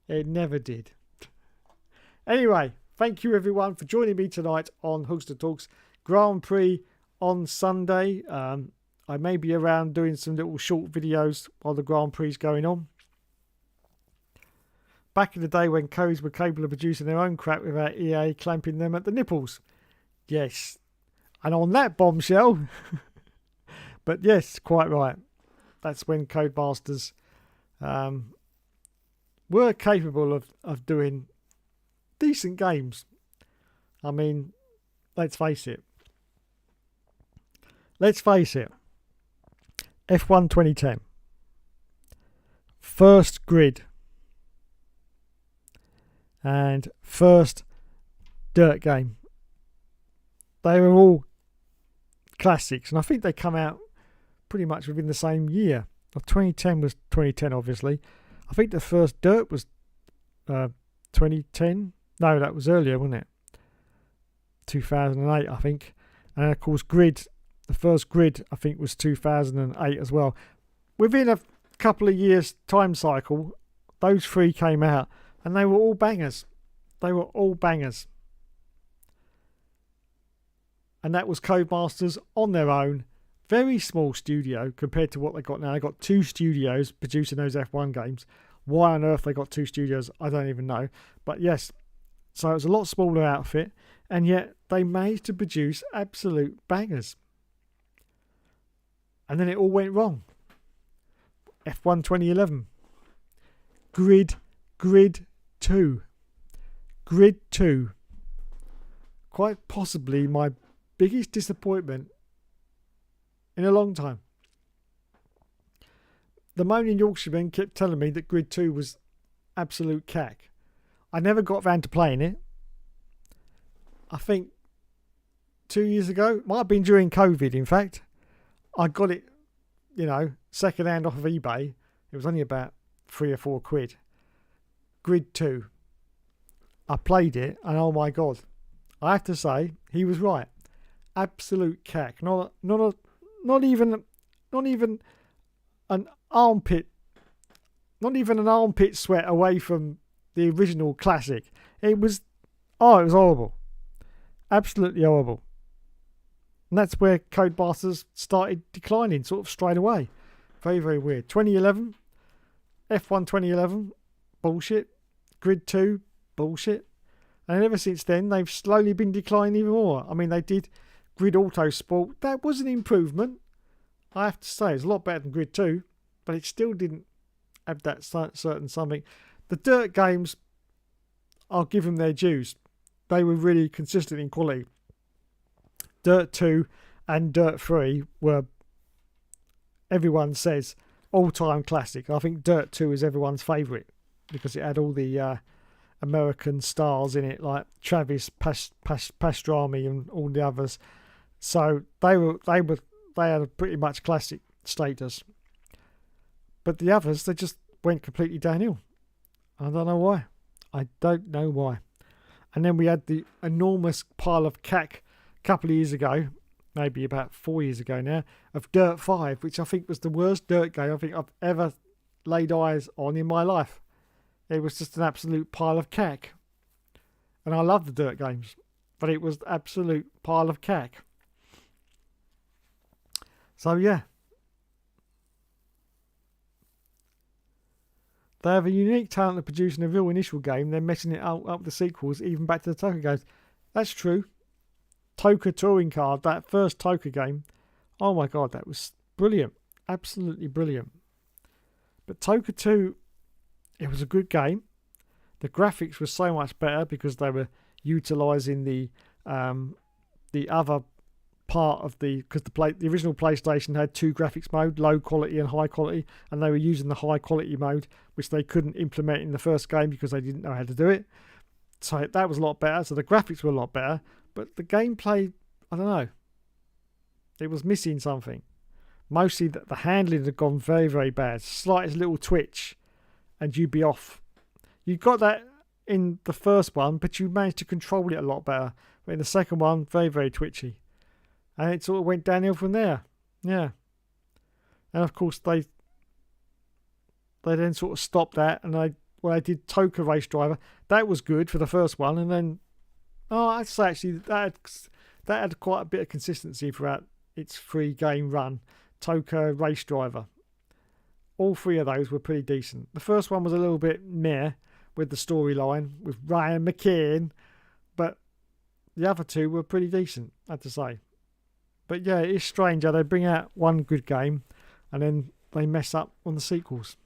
It never did. Anyway, thank you everyone for joining me tonight on Hookster Talks. Grand Prix on Sunday. I may be around doing some little short videos while the Grand Prix is going on. Back in the day when codes were capable of producing their own crap without EA clamping them at the nipples. Yes. And on that bombshell. But yes, quite right. That's when Codemasters were capable of doing decent games. I mean, let's face it. F1 2010. First Grid. And first Dirt game. They were all classics, and I think they come out pretty much within the same year. 2010 was 2010, obviously. I think the first Dirt was 2010. No, that was earlier, wasn't it? 2008, I think. And of course, Grid, the first Grid, I think, was 2008 as well. Within a couple of years' time cycle, those three came out. And they were all bangers. They were all bangers. And that was Codemasters on their own. Very small studio compared to what they got now. They got 2 studios producing those F1 games. Why on earth they got 2 studios, I don't even know. But yes, so it was a lot smaller outfit. And yet they managed to produce absolute bangers. And then it all went wrong. F1 2011. Grid 2. Grid 2. Quite possibly my biggest disappointment in a long time. The moaning Yorkshireman kept telling me that Grid 2 was absolute cack. I never got round to playing it. I think 2 years ago, might have been during COVID in fact, I got it, you know, second hand off of eBay. It was only about 3 or 4 quid. Grid 2. I played it and oh my god, I have to say he was right. Absolute cack. Not even an armpit. Not even an armpit sweat away from the original classic. It was horrible. Absolutely horrible. And that's where Codemasters started declining sort of straight away. Very, very weird. 2011. F1 2011. Bullshit. Grid 2, bullshit. And ever since then, they've slowly been declining even more. I mean, they did Grid Auto Sport. That was an improvement. I have to say, it's a lot better than Grid 2, but it still didn't have that certain something. The Dirt games, I'll give them their dues. They were really consistent in quality. Dirt 2 and Dirt 3 were, everyone says, all-time classic. I think Dirt 2 is everyone's favourite, because it had all the American stars in it, like Travis Pastrami and all the others. So they had a pretty much classic status. But the others, they just went completely downhill. I don't know why. I don't know why. And then we had the enormous pile of cack a couple of years ago, maybe about 4 years ago now, of Dirt 5, which I think was the worst dirt game I think I've ever laid eyes on in my life. It was just an absolute pile of cack. And I love the dirt games, but it was absolute pile of cack. So yeah. They have a unique talent of producing a real initial game, then messing it up with the sequels, even back to the Toka games. That's true. Toka Touring Card, that first Toka game, oh my god, that was brilliant. Absolutely brilliant. But Toka 2, it was a good game. The graphics were so much better because they were utilising the other part of because the original PlayStation had 2 graphics mode, low quality and high quality, and they were using the high quality mode, which they couldn't implement in the first game because they didn't know how to do it. So that was a lot better. So the graphics were a lot better, but the gameplay, I don't know, it was missing something. Mostly the handling had gone very, very bad. Slightest little twitch and you'd be off. You got that in the first one, but you managed to control it a lot better. But in the second one, very, very twitchy. And it sort of went downhill from there. Yeah. And of course, they then sort of stopped that. And I did Toka Race Driver. That was good for the first one. And then, I'd say actually that had quite a bit of consistency throughout its 3-game run. Toka Race Driver. All 3 of those were pretty decent. The first one was a little bit meh with the storyline with Ryan McKean. But the other 2 were pretty decent, I have to say. But yeah, it's strange how they bring out one good game and then they mess up on the sequels.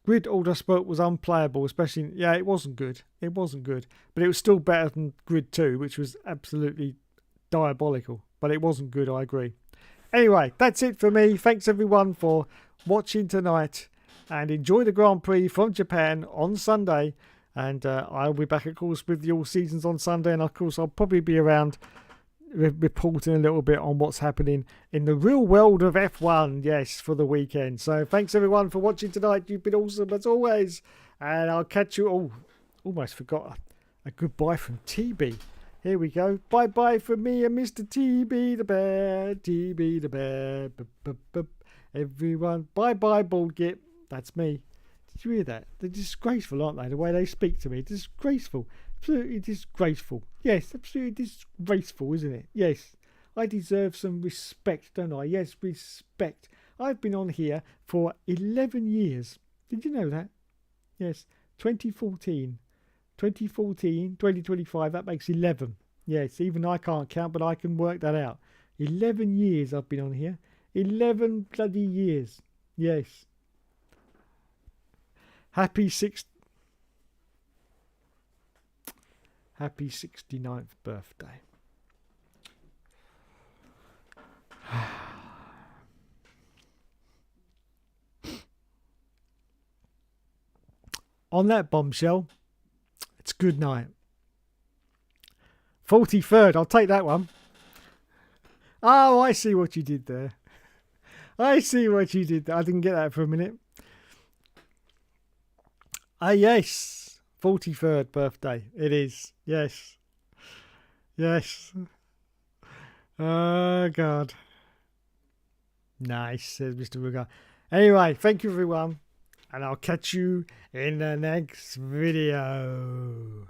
Grid Order Spurt was unplayable, especially... Yeah, it wasn't good. It wasn't good. But it was still better than Grid 2, which was absolutely diabolical. But it wasn't good, I agree. Anyway, that's it for me. Thanks everyone for watching tonight. And enjoy the Grand Prix from Japan on Sunday. And I'll be back, of course, with the All Seasons on Sunday. And, of course, I'll probably be around reporting a little bit on what's happening in the real world of F1, yes, for the weekend. So thanks, everyone, for watching tonight. You've been awesome, as always. And I'll catch you... Oh, almost forgot a goodbye from TB. Here we go. Bye-bye from me and Mr. TB the Bear. TB the Bear. Everyone. Bye-bye, Bald Git. That's me. Did you hear that? They're disgraceful, aren't they? The way they speak to me. Disgraceful. Absolutely disgraceful. Yes, absolutely disgraceful, isn't it? Yes. I deserve some respect, don't I? Yes, respect. I've been on here for 11 years. Did you know that? Yes. 2014. 2025, that makes 11. Yes, even I can't count, but I can work that out. 11 years I've been on here. 11 bloody years. Yes. Happy 69th birthday. On that bombshell, it's good night. 43rd, I'll take that one. Oh, I see what you did there. I see what you did there. I didn't get that for a minute. Ah, yes. 43rd birthday. It is. Yes. Yes. Oh, God. Nice, says Mr. Ruger. Anyway, thank you, everyone. And I'll catch you in the next video.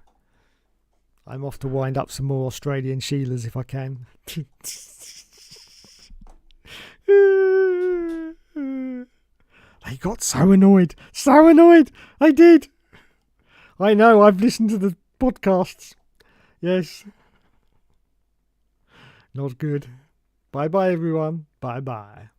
I'm off to wind up some more Australian Sheilas if I can. They got so annoyed. So annoyed. I did. I know. I've listened to the podcasts. Yes. Not good. Bye-bye, everyone. Bye-bye.